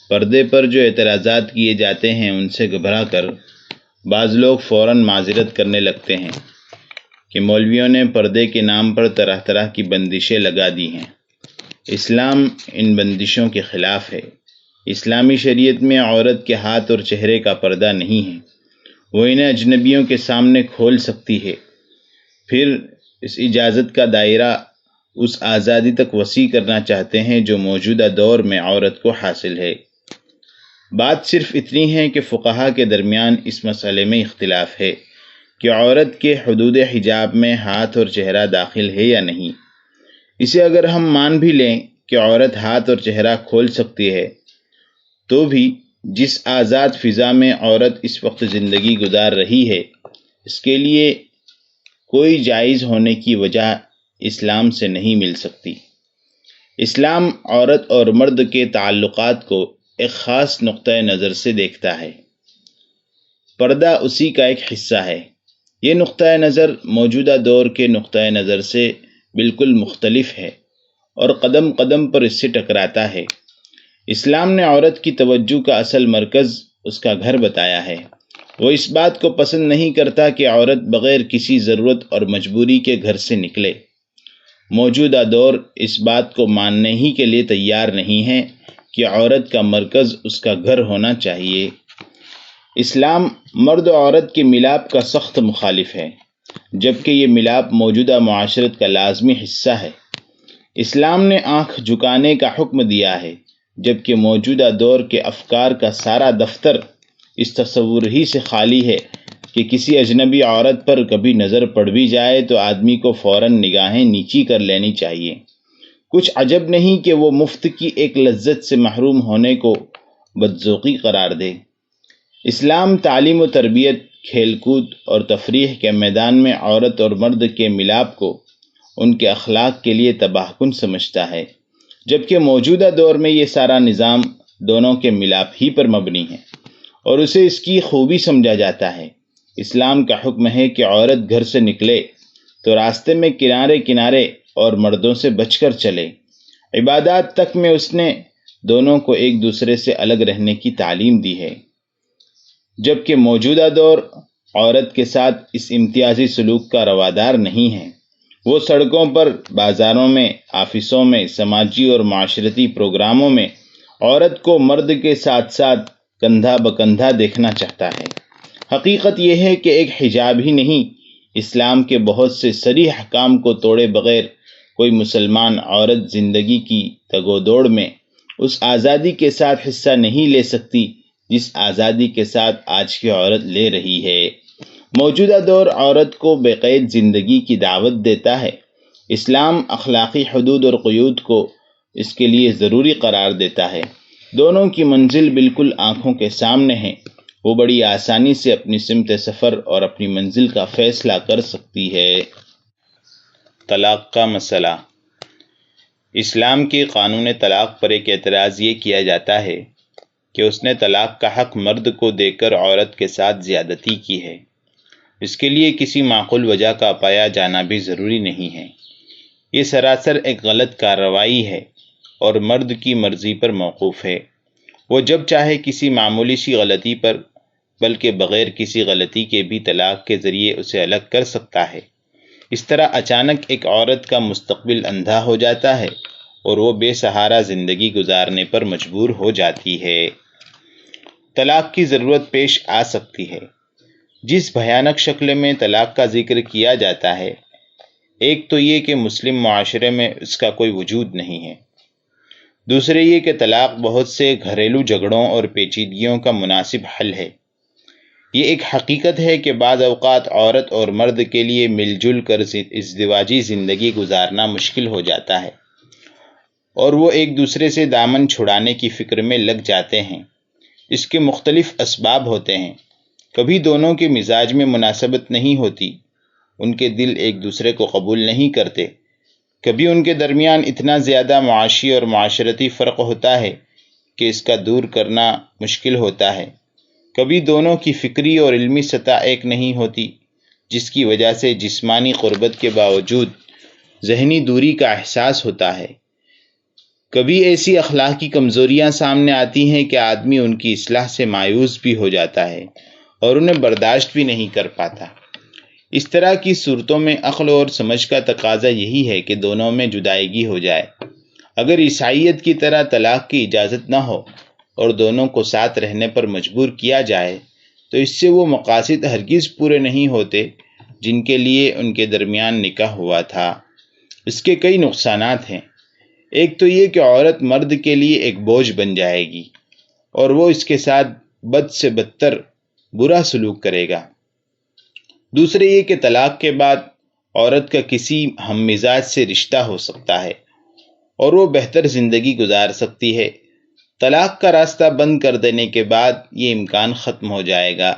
پردے پر جو اعتراضات کیے جاتے ہیں ان سے گھبرا کر بعض لوگ فوراً معذرت کرنے لگتے ہیں کہ مولویوں نے پردے کے نام پر طرح طرح کی بندشیں لگا دی ہیں۔ اسلام ان بندشوں کے خلاف ہے۔ اسلامی شریعت میں عورت کے ہاتھ اور چہرے کا پردہ نہیں ہے، وہ انہیں اجنبیوں کے سامنے کھول سکتی ہے۔ پھر اس اجازت کا دائرہ اس آزادی تک وسیع کرنا چاہتے ہیں جو موجودہ دور میں عورت کو حاصل ہے۔ بات صرف اتنی ہے کہ فقہا کے درمیان اس مسئلے میں اختلاف ہے کہ عورت کے حدود حجاب میں ہاتھ اور چہرہ داخل ہے یا نہیں۔ اسے اگر ہم مان بھی لیں کہ عورت ہاتھ اور چہرہ کھول سکتی ہے تو بھی جس آزاد فضا میں عورت اس وقت زندگی گزار رہی ہے اس کے لیے کوئی جائز ہونے کی وجہ اسلام سے نہیں مل سکتی۔ اسلام عورت اور مرد کے تعلقات کو ایک خاص نقطۂ نظر سے دیکھتا ہے۔ پردہ اسی کا ایک حصہ ہے۔ یہ نقطۂ نظر موجودہ دور کے نقطۂ نظر سے بالکل مختلف ہے اور قدم قدم پر اس سے ٹکراتا ہے۔ اسلام نے عورت کی توجہ کا اصل مرکز اس کا گھر بتایا ہے۔ وہ اس بات کو پسند نہیں کرتا کہ عورت بغیر کسی ضرورت اور مجبوری کے گھر سے نکلے۔ موجودہ دور اس بات کو ماننے ہی کے لیے تیار نہیں ہے کہ عورت کا مرکز اس کا گھر ہونا چاہیے۔ اسلام مرد و عورت کے ملاپ کا سخت مخالف ہے، جبکہ یہ ملاپ موجودہ معاشرت کا لازمی حصہ ہے۔ اسلام نے آنکھ جھکانے کا حکم دیا ہے، جبکہ موجودہ دور کے افکار کا سارا دفتر اس تصور ہی سے خالی ہے کہ کسی اجنبی عورت پر کبھی نظر پڑ بھی جائے تو آدمی کو فوراً نگاہیں نیچی کر لینی چاہیے۔ کچھ عجب نہیں کہ وہ مفت کی ایک لذت سے محروم ہونے کو بدذوقی قرار دے۔ اسلام تعلیم و تربیت، کھیل کود اور تفریح کے میدان میں عورت اور مرد کے ملاپ کو ان کے اخلاق کے لیے تباہ کن سمجھتا ہے، جبکہ موجودہ دور میں یہ سارا نظام دونوں کے ملاپ ہی پر مبنی ہے اور اسے اس کی خوبی سمجھا جاتا ہے۔ اسلام کا حکم ہے کہ عورت گھر سے نکلے تو راستے میں کنارے کنارے اور مردوں سے بچ کر چلے۔ عبادات تک میں اس نے دونوں کو ایک دوسرے سے الگ رہنے کی تعلیم دی ہے، جبکہ موجودہ دور عورت کے ساتھ اس امتیازی سلوک کا روادار نہیں ہے۔ وہ سڑکوں پر، بازاروں میں، آفسوں میں، سماجی اور معاشرتی پروگراموں میں عورت کو مرد کے ساتھ ساتھ کندھا بکندھا دیکھنا چاہتا ہے۔ حقیقت یہ ہے کہ ایک حجاب ہی نہیں، اسلام کے بہت سے صریح احکام کو توڑے بغیر کوئی مسلمان عورت زندگی کی تگ و دوڑ میں اس آزادی کے ساتھ حصہ نہیں لے سکتی جس آزادی کے ساتھ آج کی عورت لے رہی ہے۔ موجودہ دور عورت کو بے قید زندگی کی دعوت دیتا ہے۔ اسلام اخلاقی حدود اور قیود کو اس کے لیے ضروری قرار دیتا ہے۔ دونوں کی منزل بالکل آنکھوں کے سامنے ہے، وہ بڑی آسانی سے اپنی سمت سفر اور اپنی منزل کا فیصلہ کر سکتی ہے۔ طلاق کا مسئلہ۔ اسلام کے قانون طلاق پر ایک اعتراض یہ کیا جاتا ہے کہ اس نے طلاق کا حق مرد کو دے کر عورت کے ساتھ زیادتی کی ہے۔ اس کے لیے کسی معقول وجہ کا پایا جانا بھی ضروری نہیں ہے۔ یہ سراسر ایک غلط کارروائی ہے اور مرد کی مرضی پر موقوف ہے۔ وہ جب چاہے کسی معمولی سی غلطی پر، بلکہ بغیر کسی غلطی کے بھی طلاق کے ذریعے اسے الگ کر سکتا ہے۔ اس طرح اچانک ایک عورت کا مستقبل اندھا ہو جاتا ہے اور وہ بے سہارا زندگی گزارنے پر مجبور ہو جاتی ہے۔ طلاق کی ضرورت پیش آ سکتی ہے۔ جس بھیانک شکل میں طلاق کا ذکر کیا جاتا ہے، ایک تو یہ کہ مسلم معاشرے میں اس کا کوئی وجود نہیں ہے، دوسرے یہ کہ طلاق بہت سے گھریلو جھگڑوں اور پیچیدگیوں کا مناسب حل ہے۔ یہ ایک حقیقت ہے کہ بعض اوقات عورت اور مرد کے لیے مل جل کر ازدواجی زندگی گزارنا مشکل ہو جاتا ہے اور وہ ایک دوسرے سے دامن چھڑانے کی فکر میں لگ جاتے ہیں۔ اس کے مختلف اسباب ہوتے ہیں۔ کبھی دونوں کے مزاج میں مناسبت نہیں ہوتی، ان کے دل ایک دوسرے کو قبول نہیں کرتے۔ کبھی ان کے درمیان اتنا زیادہ معاشی اور معاشرتی فرق ہوتا ہے کہ اس کا دور کرنا مشکل ہوتا ہے۔ کبھی دونوں کی فکری اور علمی سطح ایک نہیں ہوتی، جس کی وجہ سے جسمانی قربت کے باوجود ذہنی دوری کا احساس ہوتا ہے۔ کبھی ایسی اخلاقی کمزوریاں سامنے آتی ہیں کہ آدمی ان کی اصلاح سے مایوس بھی ہو جاتا ہے اور انہیں برداشت بھی نہیں کر پاتا۔ اس طرح کی صورتوں میں عقل اور سمجھ کا تقاضا یہی ہے کہ دونوں میں جدائیگی ہو جائے۔ اگر عیسائیت کی طرح طلاق کی اجازت نہ ہو اور دونوں کو ساتھ رہنے پر مجبور کیا جائے تو اس سے وہ مقاصد ہرگز پورے نہیں ہوتے جن کے لیے ان کے درمیان نکاح ہوا تھا۔ اس کے کئی نقصانات ہیں۔ ایک تو یہ کہ عورت مرد کے لیے ایک بوجھ بن جائے گی اور وہ اس کے ساتھ بد سے بدتر برا سلوک کرے گا۔ دوسرے یہ کہ طلاق کے بعد عورت کا کسی ہم مزاج سے رشتہ ہو سکتا ہے اور وہ بہتر زندگی گزار سکتی ہے۔ طلاق کا راستہ بند کر دینے کے بعد یہ امکان ختم ہو جائے گا۔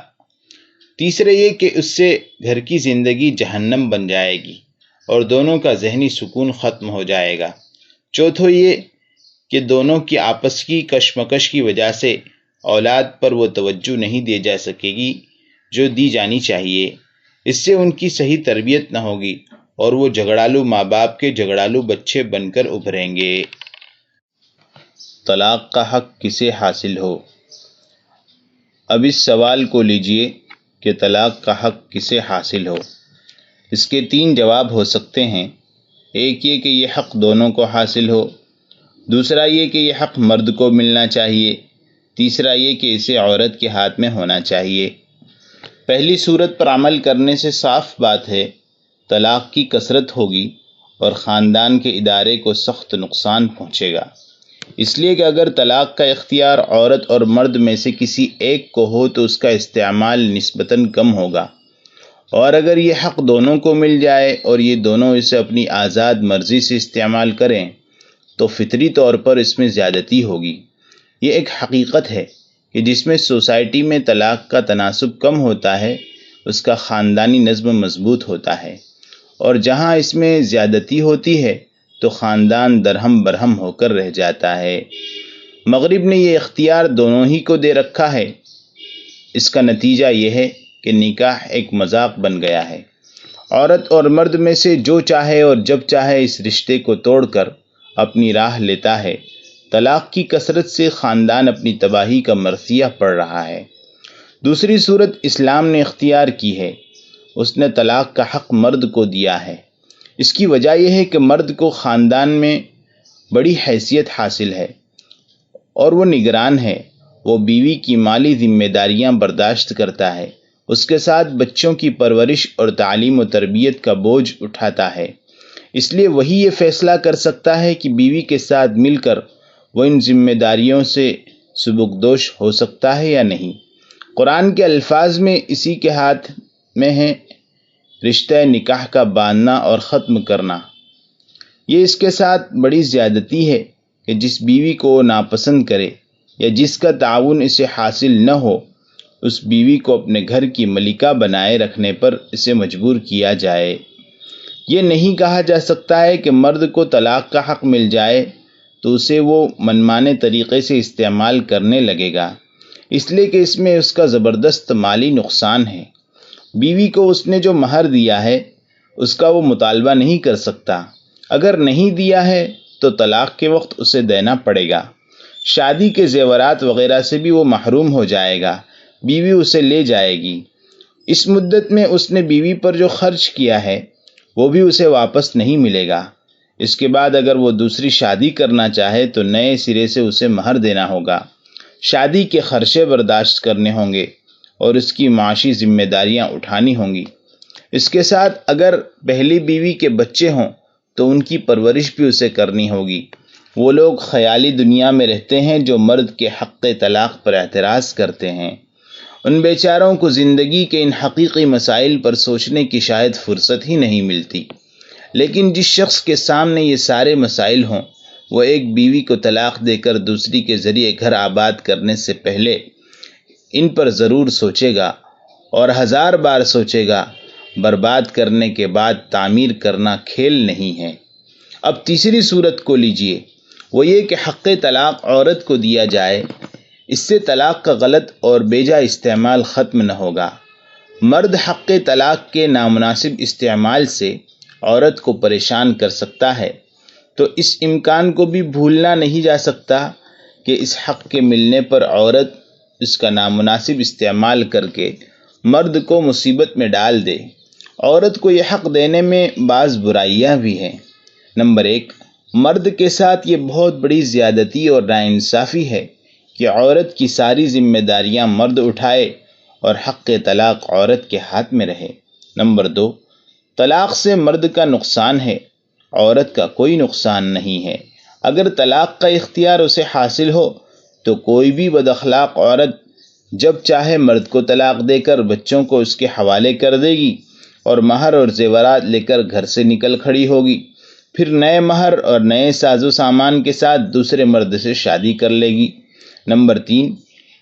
تیسرے یہ کہ اس سے گھر کی زندگی جہنم بن جائے گی اور دونوں کا ذہنی سکون ختم ہو جائے گا۔ چوتھا یہ کہ دونوں کی آپس کی کشمکش کی وجہ سے اولاد پر وہ توجہ نہیں دی جا سکے گی جو دی جانی چاہیے۔ اس سے ان کی صحیح تربیت نہ ہوگی اور وہ جھگڑالو ماں باپ کے جھگڑالو بچے بن کر ابھریں گے۔ طلاق کا حق کسے حاصل ہو؟ اب اس سوال کو لیجئے کہ طلاق کا حق کسے حاصل ہو۔ اس کے 3 جواب ہو سکتے ہیں۔ ایک یہ کہ یہ حق دونوں کو حاصل ہو، دوسرا یہ کہ یہ حق مرد کو ملنا چاہیے، تیسرا یہ کہ اسے عورت کے ہاتھ میں ہونا چاہیے۔ پہلی صورت پر عمل کرنے سے صاف بات ہے طلاق کی کثرت ہوگی اور خاندان کے ادارے کو سخت نقصان پہنچے گا۔ اس لیے کہ اگر طلاق کا اختیار عورت اور مرد میں سے کسی ایک کو ہو تو اس کا استعمال نسبتاً کم ہوگا، اور اگر یہ حق دونوں کو مل جائے اور یہ دونوں اسے اپنی آزاد مرضی سے استعمال کریں تو فطری طور پر اس میں زیادتی ہوگی۔ یہ ایک حقیقت ہے کہ جس میں سوسائٹی میں طلاق کا تناسب کم ہوتا ہے اس کا خاندانی نظم مضبوط ہوتا ہے، اور جہاں اس میں زیادتی ہوتی ہے تو خاندان درہم برہم ہو کر رہ جاتا ہے۔ مغرب نے یہ اختیار دونوں ہی کو دے رکھا ہے۔ اس کا نتیجہ یہ ہے کہ نکاح ایک مذاق بن گیا ہے۔ عورت اور مرد میں سے جو چاہے اور جب چاہے اس رشتے کو توڑ کر اپنی راہ لیتا ہے۔ طلاق کی کثرت سے خاندان اپنی تباہی کا مرثیہ پڑ رہا ہے۔ دوسری صورت اسلام نے اختیار کی ہے۔ اس نے طلاق کا حق مرد کو دیا ہے۔ اس کی وجہ یہ ہے کہ مرد کو خاندان میں بڑی حیثیت حاصل ہے اور وہ نگران ہے۔ وہ بیوی کی مالی ذمہ داریاں برداشت کرتا ہے، اس کے ساتھ بچوں کی پرورش اور تعلیم و تربیت کا بوجھ اٹھاتا ہے۔ اس لیے وہی یہ فیصلہ کر سکتا ہے کہ بیوی کے ساتھ مل کر وہ ان ذمہ داریوں سے سبکدوش ہو سکتا ہے یا نہیں۔ قرآن کے الفاظ میں اسی کے ہاتھ میں ہے رشتہ نکاح کا باندھنا اور ختم کرنا۔ یہ اس کے ساتھ بڑی زیادتی ہے کہ جس بیوی کو وہ ناپسند کرے یا جس کا تعاون اسے حاصل نہ ہو، اس بیوی کو اپنے گھر کی ملکہ بنائے رکھنے پر اسے مجبور کیا جائے۔ یہ نہیں کہا جا سکتا ہے کہ مرد کو طلاق کا حق مل جائے تو اسے وہ منمانے طریقے سے استعمال کرنے لگے گا، اس لیے کہ اس میں اس کا زبردست مالی نقصان ہے۔ بیوی کو اس نے جو مہر دیا ہے اس کا وہ مطالبہ نہیں کر سکتا۔ اگر نہیں دیا ہے تو طلاق کے وقت اسے دینا پڑے گا۔ شادی کے زیورات وغیرہ سے بھی وہ محروم ہو جائے گا، بیوی اسے لے جائے گی۔ اس مدت میں اس نے بیوی پر جو خرچ کیا ہے وہ بھی اسے واپس نہیں ملے گا۔ اس کے بعد اگر وہ دوسری شادی کرنا چاہے تو نئے سرے سے اسے مہر دینا ہوگا، شادی کے خرچے برداشت کرنے ہوں گے اور اس کی معاشی ذمہ داریاں اٹھانی ہوں گی۔ اس کے ساتھ اگر پہلی بیوی کے بچے ہوں تو ان کی پرورش بھی اسے کرنی ہوگی۔ وہ لوگ خیالی دنیا میں رہتے ہیں جو مرد کے حق طلاق پر اعتراض کرتے ہیں۔ ان بیچاروں کو زندگی کے ان حقیقی مسائل پر سوچنے کی شاید فرصت ہی نہیں ملتی، لیکن جس شخص کے سامنے یہ سارے مسائل ہوں وہ ایک بیوی کو طلاق دے کر دوسری کے ذریعے گھر آباد کرنے سے پہلے ان پر ضرور سوچے گا اور 1000 بار سوچے گا۔ برباد کرنے کے بعد تعمیر کرنا کھیل نہیں ہے۔ اب تیسری صورت کو لیجئے، وہ یہ کہ حق طلاق عورت کو دیا جائے۔ اس سے طلاق کا غلط اور بیجا استعمال ختم نہ ہوگا۔ مرد حق طلاق کے نامناسب استعمال سے عورت کو پریشان کر سکتا ہے، تو اس امکان کو بھی بھولنا نہیں جا سکتا کہ اس حق کے ملنے پر عورت اس کا نامناسب استعمال کر کے مرد کو مصیبت میں ڈال دے۔ عورت کو یہ حق دینے میں بعض برائیاں بھی ہیں۔ نمبر 1، مرد کے ساتھ یہ بہت بڑی زیادتی اور ناانصافی ہے کہ عورت کی ساری ذمہ داریاں مرد اٹھائے اور حق طلاق عورت کے ہاتھ میں رہے۔ نمبر 2، طلاق سے مرد کا نقصان ہے، عورت کا کوئی نقصان نہیں ہے۔ اگر طلاق کا اختیار اسے حاصل ہو تو کوئی بھی بد اخلاق عورت جب چاہے مرد کو طلاق دے کر بچوں کو اس کے حوالے کر دے گی اور مہر اور زیورات لے کر گھر سے نکل کھڑی ہوگی، پھر نئے مہر اور نئے ساز و سامان کے ساتھ دوسرے مرد سے شادی کر لے گی۔ نمبر 3،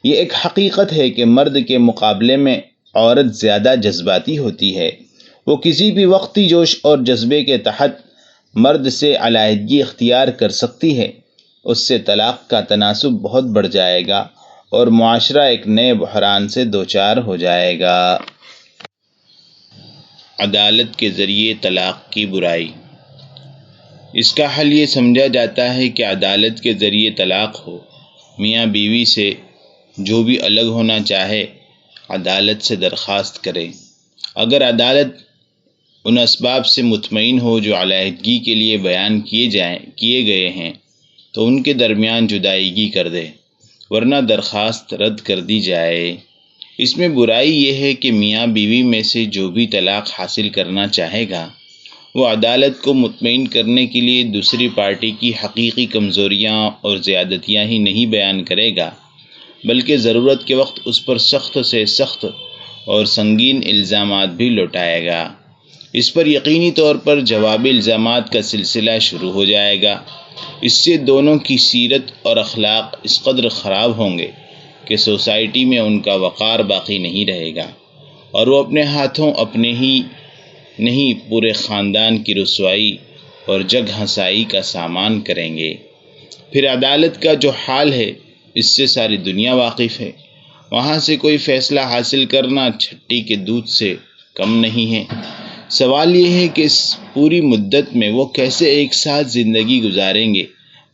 یہ ایک حقیقت ہے کہ مرد کے مقابلے میں عورت زیادہ جذباتی ہوتی ہے۔ وہ کسی بھی وقتی جوش اور جذبے کے تحت مرد سے علیحدگی اختیار کر سکتی ہے۔ اس سے طلاق کا تناسب بہت بڑھ جائے گا اور معاشرہ ایک نئے بحران سے دوچار ہو جائے گا۔ عدالت کے ذریعے طلاق کی برائی۔ اس کا حل یہ سمجھا جاتا ہے کہ عدالت کے ذریعے طلاق ہو۔ میاں بیوی سے جو بھی الگ ہونا چاہے عدالت سے درخواست کرے۔ اگر عدالت ان اسباب سے مطمئن ہو جو علیحدگی کے لیے بیان کیے گئے ہیں تو ان کے درمیان جدائیگی کر دے، ورنہ درخواست رد کر دی جائے۔ اس میں برائی یہ ہے کہ میاں بیوی میں سے جو بھی طلاق حاصل کرنا چاہے گا وہ عدالت کو مطمئن کرنے کے لیے دوسری پارٹی کی حقیقی کمزوریاں اور زیادتیاں ہی نہیں بیان کرے گا، بلکہ ضرورت کے وقت اس پر سخت سے سخت اور سنگین الزامات بھی لوٹائے گا۔ اس پر یقینی طور پر جوابی الزامات کا سلسلہ شروع ہو جائے گا۔ اس سے دونوں کی سیرت اور اخلاق اس قدر خراب ہوں گے کہ سوسائٹی میں ان کا وقار باقی نہیں رہے گا، اور وہ اپنے ہاتھوں اپنے ہی نہیں پورے خاندان کی رسوائی اور جگ ہنسائی کا سامان کریں گے۔ پھر عدالت کا جو حال ہے اس سے ساری دنیا واقف ہے۔ وہاں سے کوئی فیصلہ حاصل کرنا چھٹی کے دودھ سے کم نہیں ہے۔ سوال یہ ہے کہ اس پوری مدت میں وہ کیسے ایک ساتھ زندگی گزاریں گے،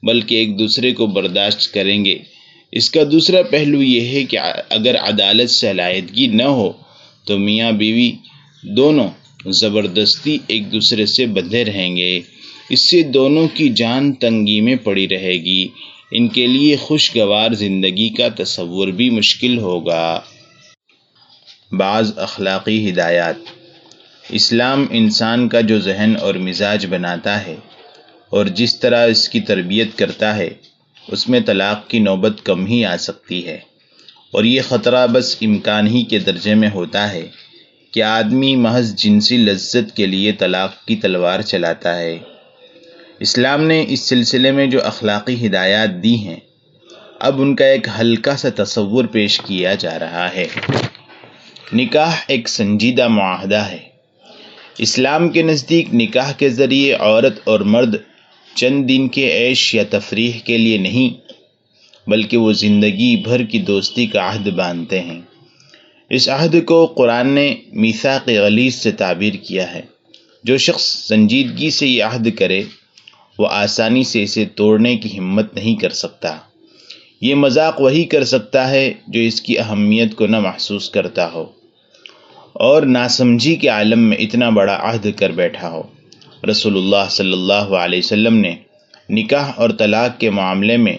بلکہ ایک دوسرے کو برداشت کریں گے۔ اس کا دوسرا پہلو یہ ہے کہ اگر عدالت سے علیحدگی نہ ہو تو میاں بیوی دونوں زبردستی ایک دوسرے سے بندھے رہیں گے۔ اس سے دونوں کی جان تنگی میں پڑی رہے گی۔ ان کے لیے خوشگوار زندگی کا تصور بھی مشکل ہوگا۔ بعض اخلاقی ہدایات۔ اسلام انسان کا جو ذہن اور مزاج بناتا ہے اور جس طرح اس کی تربیت کرتا ہے، اس میں طلاق کی نوبت کم ہی آ سکتی ہے، اور یہ خطرہ بس امکان ہی کے درجے میں ہوتا ہے کہ آدمی محض جنسی لذت کے لیے طلاق کی تلوار چلاتا ہے۔ اسلام نے اس سلسلے میں جو اخلاقی ہدایات دی ہیں، اب ان کا ایک ہلکا سا تصور پیش کیا جا رہا ہے۔ نکاح ایک سنجیدہ معاہدہ ہے۔ اسلام کے نزدیک نکاح کے ذریعے عورت اور مرد چند دن کے عیش یا تفریح کے لیے نہیں، بلکہ وہ زندگی بھر کی دوستی کا عہد باندھتے ہیں۔ اس عہد کو قرآن نے میثاق غلیظ سے تعبیر کیا ہے۔ جو شخص سنجیدگی سے یہ عہد کرے، وہ آسانی سے اسے توڑنے کی ہمت نہیں کر سکتا۔ یہ مذاق وہی کر سکتا ہے جو اس کی اہمیت کو نہ محسوس کرتا ہو اور ناسمجھی کے عالم میں اتنا بڑا عہد کر بیٹھا ہو۔ رسول اللہ صلی اللہ علیہ وسلم نے نکاح اور طلاق کے معاملے میں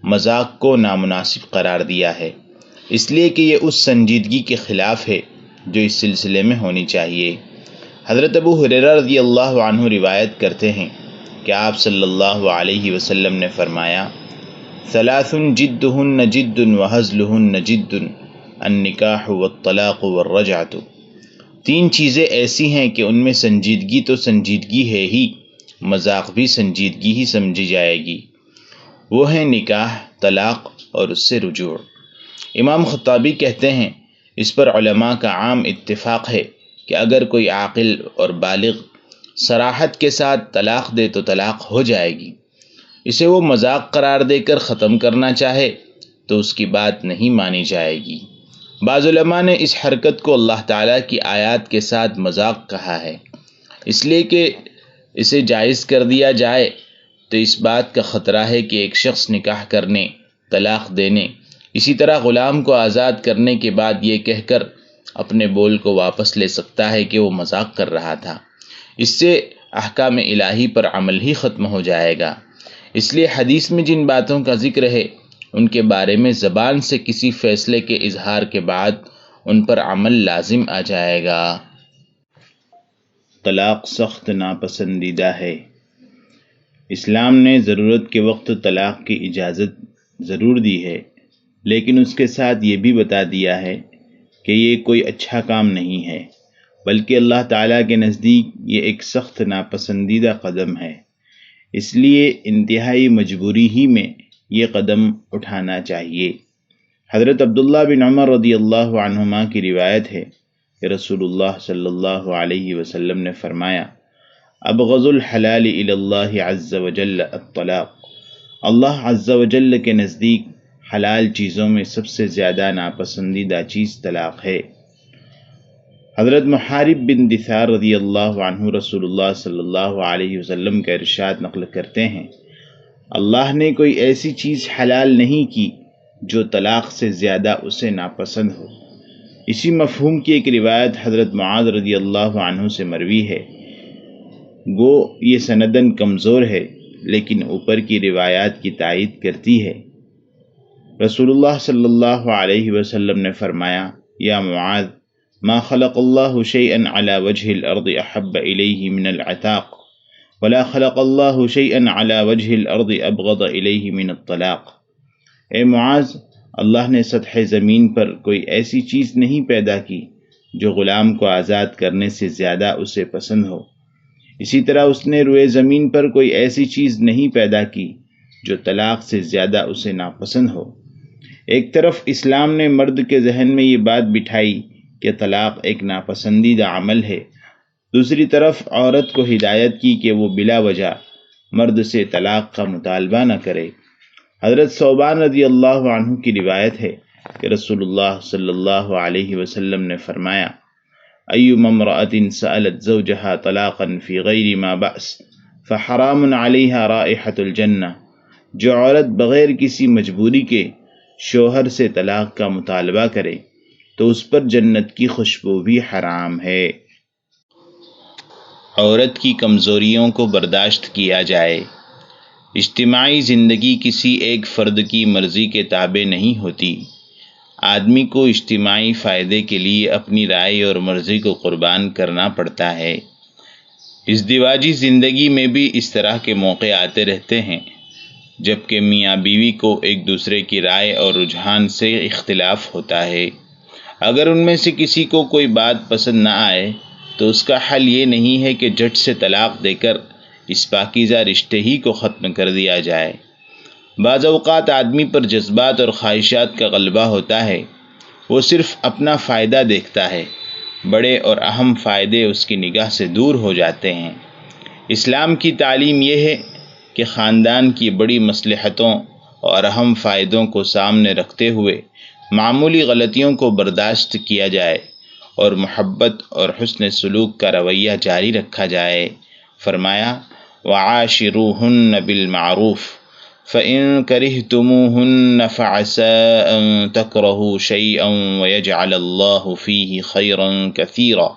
مذاق کو نامناسب قرار دیا ہے، اس لیے کہ یہ اس سنجیدگی کے خلاف ہے جو اس سلسلے میں ہونی چاہیے۔ حضرت ابو ہریرہ رضی اللہ عنہ روایت کرتے ہیں کہ آپ صلی اللہ علیہ وسلم نے فرمایا، ثلاث جدہن جد وہزلہن جد، النکاح والطلاق والرجعۃ۔ تین چیزیں ایسی ہیں کہ ان میں سنجیدگی تو سنجیدگی ہے ہی، مذاق بھی سنجیدگی ہی سمجھی جائے گی۔ وہ ہیں نکاح، طلاق اور اس سے رجوع۔ امام خطابی کہتے ہیں، اس پر علماء کا عام اتفاق ہے کہ اگر کوئی عاقل اور بالغ صراحت کے ساتھ طلاق دے تو طلاق ہو جائے گی۔ اسے وہ مذاق قرار دے کر ختم کرنا چاہے تو اس کی بات نہیں مانی جائے گی۔ بعض علماء نے اس حرکت کو اللہ تعالیٰ کی آیات کے ساتھ مذاق کہا ہے، اس لیے کہ اسے جائز کر دیا جائے تو اس بات کا خطرہ ہے کہ ایک شخص نکاح کرنے، طلاق دینے، اسی طرح غلام کو آزاد کرنے کے بعد یہ کہہ کر اپنے بول کو واپس لے سکتا ہے کہ وہ مذاق کر رہا تھا۔ اس سے احکام الہی پر عمل ہی ختم ہو جائے گا۔ اس لیے حدیث میں جن باتوں کا ذکر ہے ان کے بارے میں زبان سے کسی فیصلے کے اظہار کے بعد ان پر عمل لازم آ جائے گا۔ طلاق سخت ناپسندیدہ ہے۔ اسلام نے ضرورت کے وقت طلاق کی اجازت ضرور دی ہے، لیکن اس کے ساتھ یہ بھی بتا دیا ہے کہ یہ کوئی اچھا کام نہیں ہے، بلکہ اللہ تعالیٰ کے نزدیک یہ ایک سخت ناپسندیدہ قدم ہے۔ اس لیے انتہائی مجبوری ہی میں یہ قدم اٹھانا چاہیے۔ حضرت عبداللہ بن عمر رضی اللہ عنہما کی روایت ہے کہ رسول اللہ صلی اللہ علیہ وسلم نے فرمایا، ابغض الحلال الی اللہ عز وجل الطلاق۔ اللہ عز وجل کے نزدیک حلال چیزوں میں سب سے زیادہ ناپسندیدہ چیز طلاق ہے۔ حضرت محارب بن دثار رضی اللہ عنہ رسول اللہ صلی اللہ علیہ وسلم کا ارشاد نقل کرتے ہیں، اللہ نے کوئی ایسی چیز حلال نہیں کی جو طلاق سے زیادہ اسے ناپسند ہو۔ اسی مفہوم کی ایک روایت حضرت معاذ رضی اللہ عنہ سے مروی ہے، گو یہ سندن کمزور ہے لیکن اوپر کی روایات کی تائید کرتی ہے۔ رسول اللہ صلی اللہ علیہ وسلم نے فرمایا، یا معاذ، ما خلق اللہ شیئا علی وجہ الارض احب الیہ من العتاق ولا خلق اللہ شیئا علی وجہ الارض ابغض الیہ من الطلاق۔ اے معاذ، اللہ نے سطح زمین پر کوئی ایسی چیز نہیں پیدا کی جو غلام کو آزاد کرنے سے زیادہ اسے پسند ہو، اسی طرح اس نے روئے زمین پر کوئی ایسی چیز نہیں پیدا کی جو طلاق سے زیادہ اسے ناپسند ہو۔ ایک طرف اسلام نے مرد کے ذہن میں یہ بات بٹھائی کہ طلاق ایک ناپسندیدہ عمل ہے، دوسری طرف عورت کو ہدایت کی کہ وہ بلا وجہ مرد سے طلاق کا مطالبہ نہ کرے۔ حضرت ثوبان رضی اللہ عنہ کی روایت ہے کہ رسول اللہ صلی اللہ علیہ وسلم نے فرمایا، ایما امرأة سألت زوجها طلاقا فی غیر ما بأس فحرام علیہا رائحة الجنہ، جو عورت بغیر کسی مجبوری کے شوہر سے طلاق کا مطالبہ کرے تو اس پر جنت کی خوشبو بھی حرام ہے۔ عورت کی کمزوریوں کو برداشت کیا جائے۔ اجتماعی زندگی کسی ایک فرد کی مرضی کے تابع نہیں ہوتی۔ آدمی کو اجتماعی فائدے کے لیے اپنی رائے اور مرضی کو قربان کرنا پڑتا ہے۔ ازدواجی زندگی میں بھی اس طرح کے موقع آتے رہتے ہیں جبکہ میاں بیوی کو ایک دوسرے کی رائے اور رجحان سے اختلاف ہوتا ہے۔ اگر ان میں سے کسی کو کوئی بات پسند نہ آئے تو اس کا حل یہ نہیں ہے کہ جھٹ سے طلاق دے کر اس پاکیزہ رشتے ہی کو ختم کر دیا جائے۔ بعض اوقات آدمی پر جذبات اور خواہشات کا غلبہ ہوتا ہے، وہ صرف اپنا فائدہ دیکھتا ہے، بڑے اور اہم فائدے اس کی نگاہ سے دور ہو جاتے ہیں۔ اسلام کی تعلیم یہ ہے کہ خاندان کی بڑی مصلحتوں اور اہم فائدوں کو سامنے رکھتے ہوئے معمولی غلطیوں کو برداشت کیا جائے اور محبت اور حسن سلوک کا رویہ جاری رکھا جائے۔ فرمایا، وعاشروہن بالمعروف فإن کرہتموہن فعسى أن تکرہوا شیئا ویجعل اللہ فیہ خیرا کثیرا،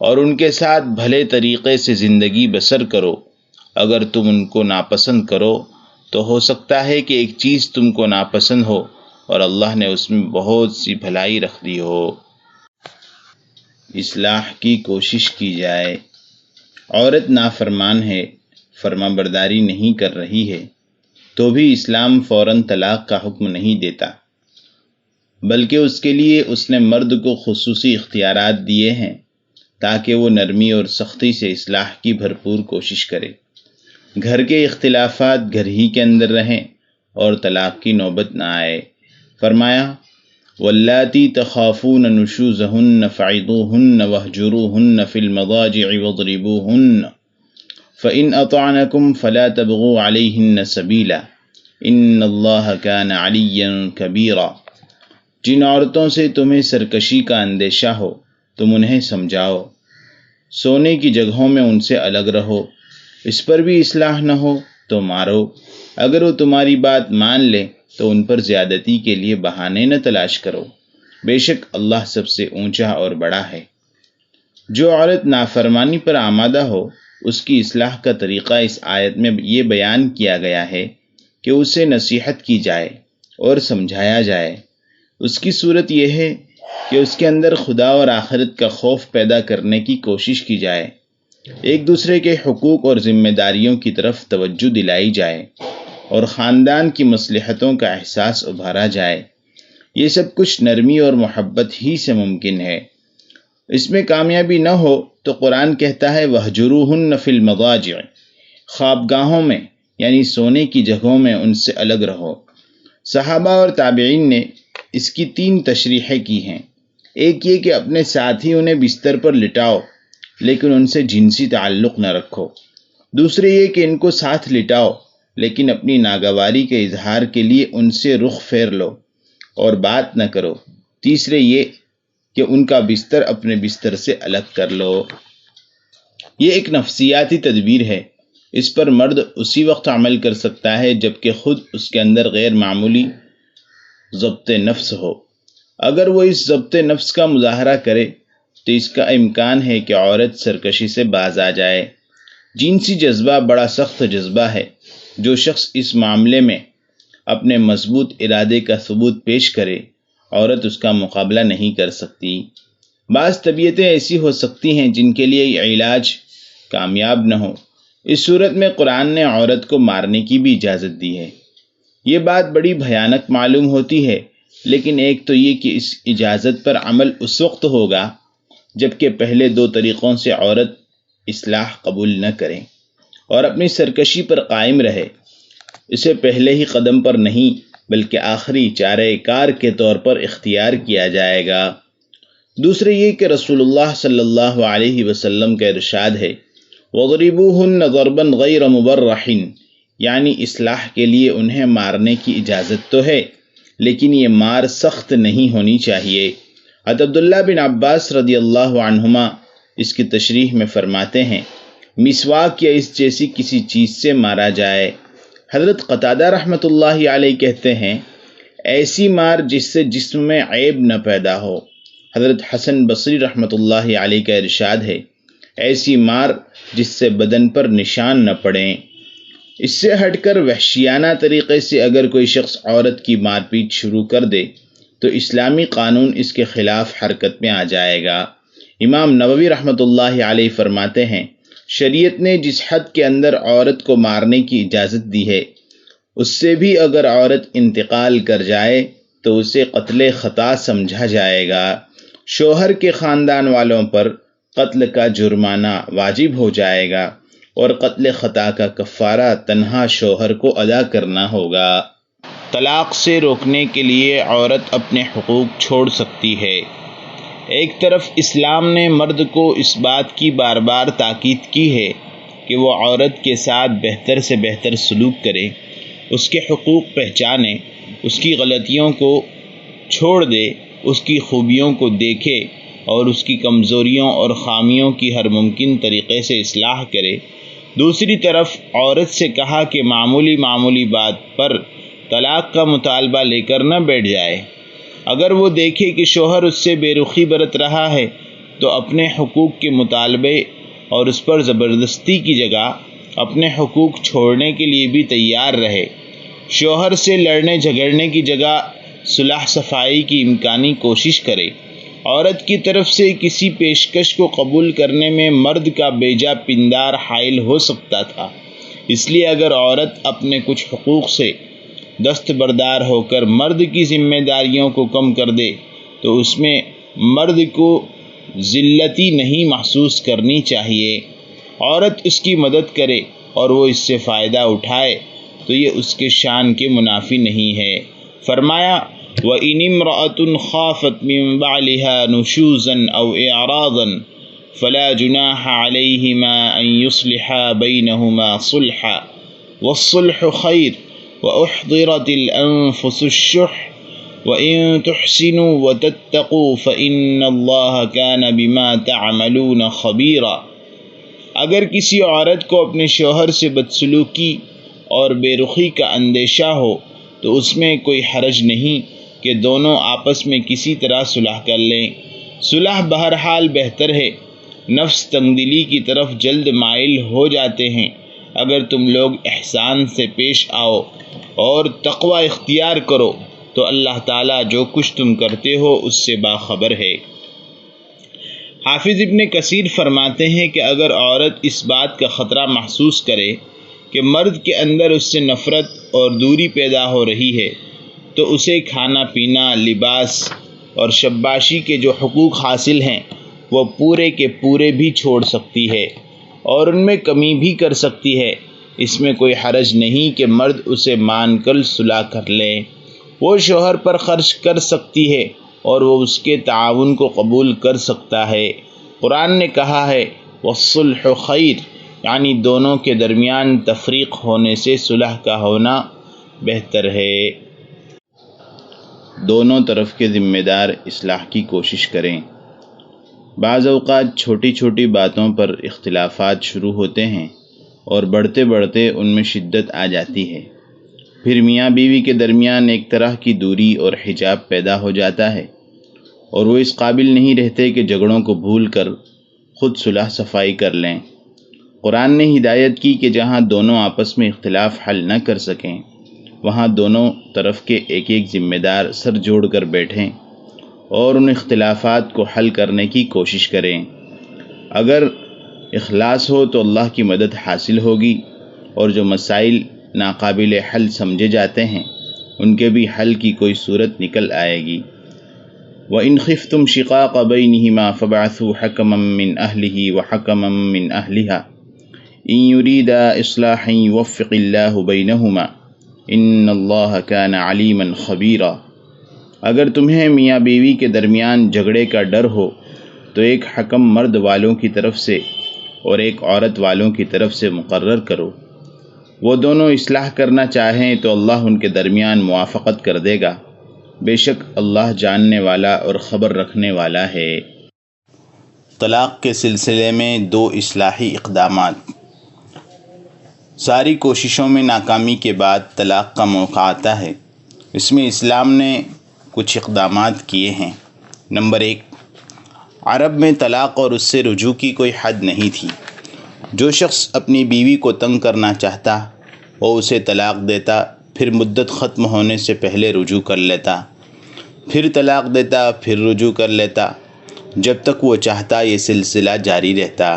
اور ان کے ساتھ بھلے طریقے سے زندگی بسر کرو۔ اگر تم ان کو ناپسند کرو تو ہو سکتا ہے کہ ایک چیز تم کو ناپسند ہو اور اللہ نے اس میں بہت سی بھلائی رکھ دی ہو۔ اصلاح کی کوشش کی جائے۔ عورت نافرمان ہے، فرما برداری نہیں کر رہی ہے تو بھی اسلام فوراً طلاق کا حکم نہیں دیتا، بلکہ اس کے لیے اس نے مرد کو خصوصی اختیارات دیے ہیں تاکہ وہ نرمی اور سختی سے اصلاح کی بھرپور کوشش کرے۔ گھر کے اختلافات گھر ہی کے اندر رہیں اور طلاق کی نوبت نہ آئے۔ فرمایا، واللاتی تخافون نشوزہن فعظوہن واہجروہن فی المضاجع واضربوہن فإن اطعنکم فلا تبغوا علیہن سبیلا ان اللہ کان علیا کبیرا۔ جن عورتوں سے تمہیں سرکشی کا اندیشہ ہو تم انہیں سمجھاؤ، سونے کی جگہوں میں ان سے الگ رہو، اس پر بھی اصلاح نہ ہو تو مارو، اگر وہ تمہاری بات مان لے تو ان پر زیادتی کے لیے بہانے نہ تلاش کرو، بے شک اللہ سب سے اونچا اور بڑا ہے۔ جو عورت نافرمانی پر آمادہ ہو اس کی اصلاح کا طریقہ اس آیت میں یہ بیان کیا گیا ہے کہ اسے نصیحت کی جائے اور سمجھایا جائے۔ اس کی صورت یہ ہے کہ اس کے اندر خدا اور آخرت کا خوف پیدا کرنے کی کوشش کی جائے، ایک دوسرے کے حقوق اور ذمہ داریوں کی طرف توجہ دلائی جائے اور خاندان کی مصلحتوں کا احساس ابھارا جائے۔ یہ سب کچھ نرمی اور محبت ہی سے ممکن ہے۔ اس میں کامیابی نہ ہو تو قرآن کہتا ہے وَاہْجُرُوهُنَّ فِي الْمَضَاجِعِ، خوابگاہوں میں یعنی سونے کی جگہوں میں ان سے الگ رہو۔ صحابہ اور تابعین نے اس کی 3 تشریحیں کی ہیں۔ ایک یہ کہ اپنے ساتھ ہی انہیں بستر پر لٹاؤ لیکن ان سے جنسی تعلق نہ رکھو۔ دوسرے یہ کہ ان کو ساتھ لٹاؤ لیکن اپنی ناگواری کے اظہار کے لیے ان سے رخ پھیر لو اور بات نہ کرو۔ تیسرے یہ کہ ان کا بستر اپنے بستر سے الگ کر لو۔ یہ ایک نفسیاتی تدبیر ہے، اس پر مرد اسی وقت عمل کر سکتا ہے جبکہ خود اس کے اندر غیر معمولی ضبط نفس ہو۔ اگر وہ اس ضبط نفس کا مظاہرہ کرے تو اس کا امکان ہے کہ عورت سرکشی سے باز آ جائے۔ جنسی جذبہ بڑا سخت جذبہ ہے، جو شخص اس معاملے میں اپنے مضبوط ارادے کا ثبوت پیش کرے عورت اس کا مقابلہ نہیں کر سکتی۔ بعض طبیعتیں ایسی ہو سکتی ہیں جن کے لیے یہ علاج کامیاب نہ ہو، اس صورت میں قرآن نے عورت کو مارنے کی بھی اجازت دی ہے۔ یہ بات بڑی بھیانک معلوم ہوتی ہے، لیکن ایک تو یہ کہ اس اجازت پر عمل اس وقت ہوگا جبکہ پہلے دو طریقوں سے عورت اصلاح قبول نہ کرے اور اپنی سرکشی پر قائم رہے، اسے پہلے ہی قدم پر نہیں بلکہ آخری چارہ کار کے طور پر اختیار کیا جائے گا۔ دوسرے یہ کہ رسول اللہ صلی اللہ علیہ وسلم کا ارشاد ہے وَضْرِبُوهُنَّ ضَرْبًا غَيْرَ مُبَرَّحٍ، یعنی اصلاح کے لیے انہیں مارنے کی اجازت تو ہے لیکن یہ مار سخت نہیں ہونی چاہیے۔ حضرت عبداللہ بن عباس رضی اللہ عنہما اس کی تشریح میں فرماتے ہیں مسواک یا اس جیسی کسی چیز سے مارا جائے۔ حضرت قتادہ رحمۃ اللہ علیہ کہتے ہیں ایسی مار جس سے جسم میں عیب نہ پیدا ہو۔ حضرت حسن بصری رحمۃ اللہ علیہ کا ارشاد ہے ایسی مار جس سے بدن پر نشان نہ پڑیں۔ اس سے ہٹ کر وحشیانہ طریقے سے اگر کوئی شخص عورت کی مار پیٹ شروع کر دے تو اسلامی قانون اس کے خلاف حرکت میں آ جائے گا۔ امام نووی رحمۃ اللہ علیہ فرماتے ہیں شریعت نے جس حد کے اندر عورت کو مارنے کی اجازت دی ہے اس سے بھی اگر عورت انتقال کر جائے تو اسے قتل خطا سمجھا جائے گا۔ شوہر کے خاندان والوں پر قتل کا جرمانہ واجب ہو جائے گا اور قتل خطا کا کفارہ تنہا شوہر کو ادا کرنا ہوگا۔ طلاق سے روکنے کے لیے عورت اپنے حقوق چھوڑ سکتی ہے۔ ایک طرف اسلام نے مرد کو اس بات کی بار بار تاکید کی ہے کہ وہ عورت کے ساتھ بہتر سے بہتر سلوک کرے، اس کے حقوق پہچانے، اس کی غلطیوں کو چھوڑ دے، اس کی خوبیوں کو دیکھے اور اس کی کمزوریوں اور خامیوں کی ہر ممکن طریقے سے اصلاح کرے۔ دوسری طرف عورت سے کہا کہ معمولی بات پر طلاق کا مطالبہ لے کر نہ بیٹھ جائے۔ اگر وہ دیکھے کہ شوہر اس سے بے رخی برت رہا ہے تو اپنے حقوق کے مطالبے اور اس پر زبردستی کی جگہ اپنے حقوق چھوڑنے کے لیے بھی تیار رہے۔ شوہر سے لڑنے جھگڑنے کی جگہ صلح صفائی کی امکانی کوشش کرے۔ عورت کی طرف سے کسی پیشکش کو قبول کرنے میں مرد کا بیجا پندار حائل ہو سکتا تھا، اس لیے اگر عورت اپنے کچھ حقوق سے دستبردار ہو کر مرد کی ذمہ داریوں کو کم کر دے تو اس میں مرد کو ذلتی نہیں محسوس کرنی چاہیے۔ عورت اس کی مدد کرے اور وہ اس سے فائدہ اٹھائے تو یہ اس کے شان کے منافی نہیں ہے۔ فرمایا وَإِنِ امْرَأَةٌ خَافَتْ مِن بَعْلِهَا نُشُوزًا أَوْ إِعْرَاضًا فَلَا جُنَاحَ عَلَيْهِمَا أَن يُصْلِحَا بَيْنَهُمَا صُلْحًا وَالصُّلْحُ خَيْرٌ وَأُحْضِرَتِ الْأَنفُسُ الشُّحَّ وَإِن تُحْسِنُوا وَتَتَّقُوا فَإِنَّ اللَّهَ كَانَ بِمَا تَعْمَلُونَ خَبِيرًا۔ اگر کسی عورت کو اپنے شوہر سے بدسلوکی اور بے رخی کا اندیشہ ہو تو اس میں کوئی حرج نہیں کہ دونوں آپس میں کسی طرح صلح کر لیں۔ صلح بہرحال بہتر ہے۔ نفس تنگ دلی کی طرف جلد مائل ہو جاتے ہیں۔ اگر تم لوگ احسان سے پیش آؤ اور تقوی اختیار کرو تو اللہ تعالیٰ جو کچھ تم کرتے ہو اس سے باخبر ہے۔ حافظ ابن کثیر فرماتے ہیں کہ اگر عورت اس بات کا خطرہ محسوس کرے کہ مرد کے اندر اس سے نفرت اور دوری پیدا ہو رہی ہے تو اسے کھانا پینا، لباس اور شباشی کے جو حقوق حاصل ہیں وہ پورے کے پورے بھی چھوڑ سکتی ہے اور ان میں کمی بھی کر سکتی ہے۔ اس میں کوئی حرج نہیں کہ مرد اسے مان کر صلح کر لے۔ وہ شوہر پر خرچ کر سکتی ہے اور وہ اس کے تعاون کو قبول کر سکتا ہے۔ قرآن نے کہا ہے وَالصُّلْحُ خَيْرٌ، یعنی دونوں کے درمیان تفریق ہونے سے صلح کا ہونا بہتر ہے۔ دونوں طرف کے ذمہ دار اصلاح کی کوشش کریں۔ بعض اوقات چھوٹی چھوٹی باتوں پر اختلافات شروع ہوتے ہیں اور بڑھتے بڑھتے ان میں شدت آ جاتی ہے۔ پھر میاں بیوی کے درمیان ایک طرح کی دوری اور حجاب پیدا ہو جاتا ہے اور وہ اس قابل نہیں رہتے کہ جھگڑوں کو بھول کر خود صلح صفائی کر لیں۔ قرآن نے ہدایت کی کہ جہاں دونوں آپس میں اختلاف حل نہ کر سکیں وہاں دونوں طرف کے ایک ایک ذمہ دار سر جوڑ کر بیٹھیں اور ان اختلافات کو حل کرنے کی کوشش کریں۔ اگر اخلاص ہو تو اللہ کی مدد حاصل ہوگی، اور جو مسائل ناقابل حل سمجھے جاتے ہیں ان کے بھی حل کی کوئی صورت نکل آئے گی۔ وَإِنْ خِفْتُمْ شِقَاقَ بَيْنِهِمَا فَابْعَثُوا حَكَمًا مِّنْ أَهْلِهِ وَحَكَمًا مِّنْ أَهْلِهَا إِنْ يُرِيدَا إِصْلَاحًا يُوَفِّقِ اللَّهُ بَيْنَهُمَا إِنَّ اللَّهَ كَانَ عَلِيمًا خَبِيرًا۔ اگر تمہیں میاں بیوی کے درمیان جھگڑے کا ڈر ہو تو ایک حکم مرد والوں کی طرف سے اور ایک عورت والوں کی طرف سے مقرر کرو۔ وہ دونوں اصلاح کرنا چاہیں تو اللہ ان کے درمیان موافقت کر دے گا، بے شک اللہ جاننے والا اور خبر رکھنے والا ہے۔ طلاق کے سلسلے میں 2 اصلاحی اقدامات۔ ساری کوششوں میں ناکامی کے بعد طلاق کا موقع آتا ہے۔ اس میں اسلام نے کچھ اقدامات کیے ہیں۔ نمبر 1، عرب میں طلاق اور اس سے رجوع کی کوئی حد نہیں تھی۔ جو شخص اپنی بیوی کو تنگ کرنا چاہتا وہ اسے طلاق دیتا، پھر مدت ختم ہونے سے پہلے رجوع کر لیتا، پھر طلاق دیتا، پھر رجوع کر لیتا، جب تک وہ چاہتا یہ سلسلہ جاری رہتا۔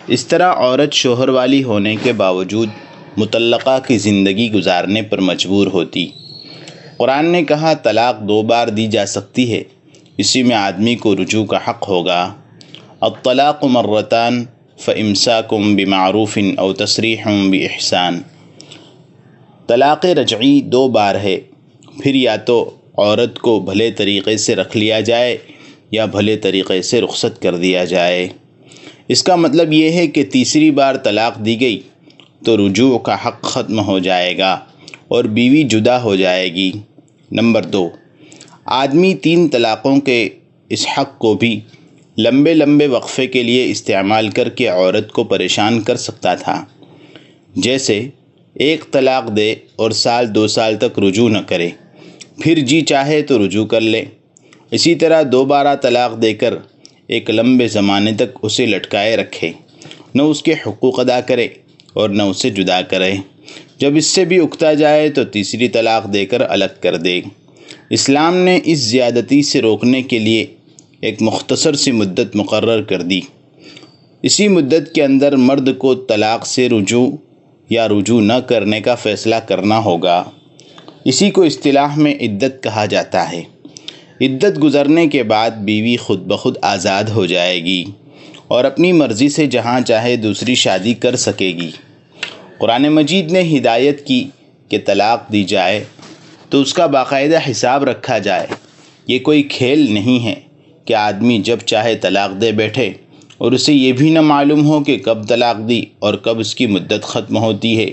اس طرح عورت شوہر والی ہونے کے باوجود مطلقہ کی زندگی گزارنے پر مجبور ہوتی۔ قرآن نے کہا طلاق 2 بار دی جا سکتی ہے، اسی میں آدمی کو رجوع کا حق ہوگا۔ الطلاق مرتان فامساکم بمعروف او تسریح باحسان۔ طلاق رجعی 2 بار ہے، پھر یا تو عورت کو بھلے طریقے سے رکھ لیا جائے یا بھلے طریقے سے رخصت کر دیا جائے۔ اس کا مطلب یہ ہے کہ تیسری بار طلاق دی گئی تو رجوع کا حق ختم ہو جائے گا اور بیوی جدا ہو جائے گی۔ نمبر 2، آدمی 3 طلاقوں کے اس حق کو بھی لمبے وقفے کے لیے استعمال کر کے عورت کو پریشان کر سکتا تھا، جیسے 1 طلاق دے اور 1-2 سال تک رجوع نہ کرے، پھر جی چاہے تو رجوع کر لے۔ اسی طرح دوبارہ طلاق دے کر ایک لمبے زمانے تک اسے لٹکائے رکھے، نہ اس کے حقوق ادا کرے اور نہ اسے جدا کرے۔ جب اس سے بھی اکتا جائے تو تیسری طلاق دے کر الگ کر دے۔ اسلام نے اس زیادتی سے روکنے کے لیے ایک مختصر سی مدت مقرر کر دی۔ اسی مدت کے اندر مرد کو طلاق سے رجوع یا رجوع نہ کرنے کا فیصلہ کرنا ہوگا۔ اسی کو اصطلاح میں عدت کہا جاتا ہے۔ عدت گزرنے کے بعد بیوی خود بخود آزاد ہو جائے گی اور اپنی مرضی سے جہاں چاہے دوسری شادی کر سکے گی۔ قرآن مجید نے ہدایت کی کہ طلاق دی جائے تو اس کا باقاعدہ حساب رکھا جائے۔ یہ کوئی کھیل نہیں ہے کہ آدمی جب چاہے طلاق دے بیٹھے اور اسے یہ بھی نہ معلوم ہو کہ کب طلاق دی اور کب اس کی مدت ختم ہوتی ہے۔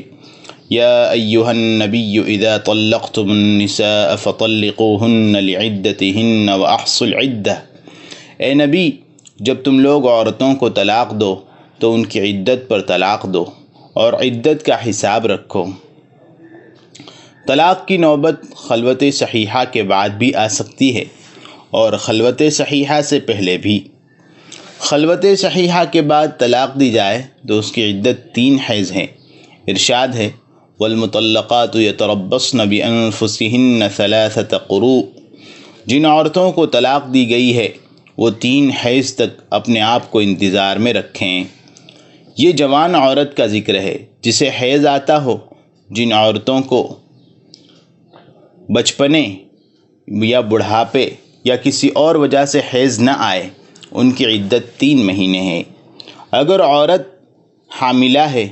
یا ایھا النبی اذا طلقتم النساء فطلقوہن لعدتہن واحصوا العدہ۔ اے نبی، جب تم لوگ عورتوں کو طلاق دو تو ان کی عدت پر طلاق دو اور عدت کا حساب رکھو۔ طلاق کی نوبت خلوت صحیحہ کے بعد بھی آ سکتی ہے اور خلوت صحیحہ سے پہلے بھی۔ خلوت صحیحہ کے بعد طلاق دی جائے تو اس کی عدت 3 حیض ہے۔ ارشاد ہے والمطلقات یتربصن بانفسہن 3 قروء۔ جن عورتوں کو طلاق دی گئی ہے وہ 3 حیض تک اپنے آپ کو انتظار میں رکھیں۔ یہ جوان عورت کا ذکر ہے جسے حیض آتا ہو۔ جن عورتوں کو بچپنے یا بڑھاپے یا کسی اور وجہ سے حیض نہ آئے ان کی عدت 3 مہینے ہے۔ اگر عورت حاملہ ہے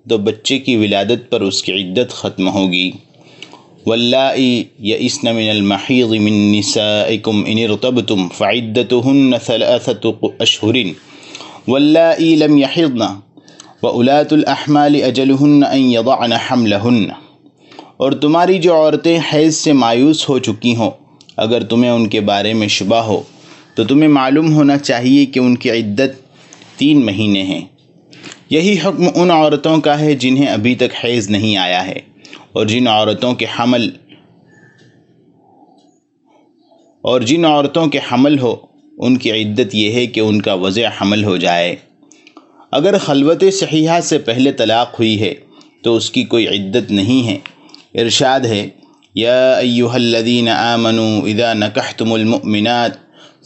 تو بچے کی ولادت پر اس کی عدت ختم ہوگی۔ واللائی یئسن من المحیض من نسائکم ان ارتبتم فعدتہن 3 اشہر واللائی لم یحضن وأولاة الأحمال اجلہن ان یضعن حملہن۔ اور تمہاری جو عورتیں حیض سے مایوس ہو چکی ہوں، اگر تمہیں ان کے بارے میں شبہ ہو تو تمہیں معلوم ہونا چاہیے کہ ان کی عدت 3 مہینے ہیں۔ یہی حکم ان عورتوں کا ہے جنہیں ابھی تک حیض نہیں آیا ہے، اور جن عورتوں کے حمل ہو ان کی عدت یہ ہے کہ ان کا وضع حمل ہو جائے۔ اگر خلوت صحیحہ سے پہلے طلاق ہوئی ہے تو اس کی کوئی عدت نہیں ہے۔ ارشاد ہے یا ایہا الذین آمنوا اذا نکحتم المؤمنات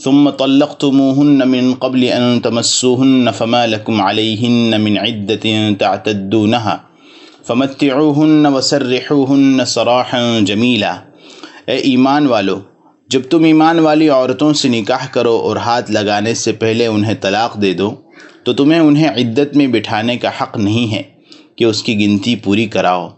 ثم طلقتموهن من قبل ان تمسوهن فما لكم عليهن من عدة تعتدونها فمتعوهن وسرحوهن سراحا جمیلا۔ اے ایمان والو، جب تم ایمان والی عورتوں سے نکاح کرو اور ہاتھ لگانے سے پہلے انہیں طلاق دے دو تو تمہیں انہیں عدت میں بٹھانے کا حق نہیں ہے کہ اس کی گنتی پوری کراؤ،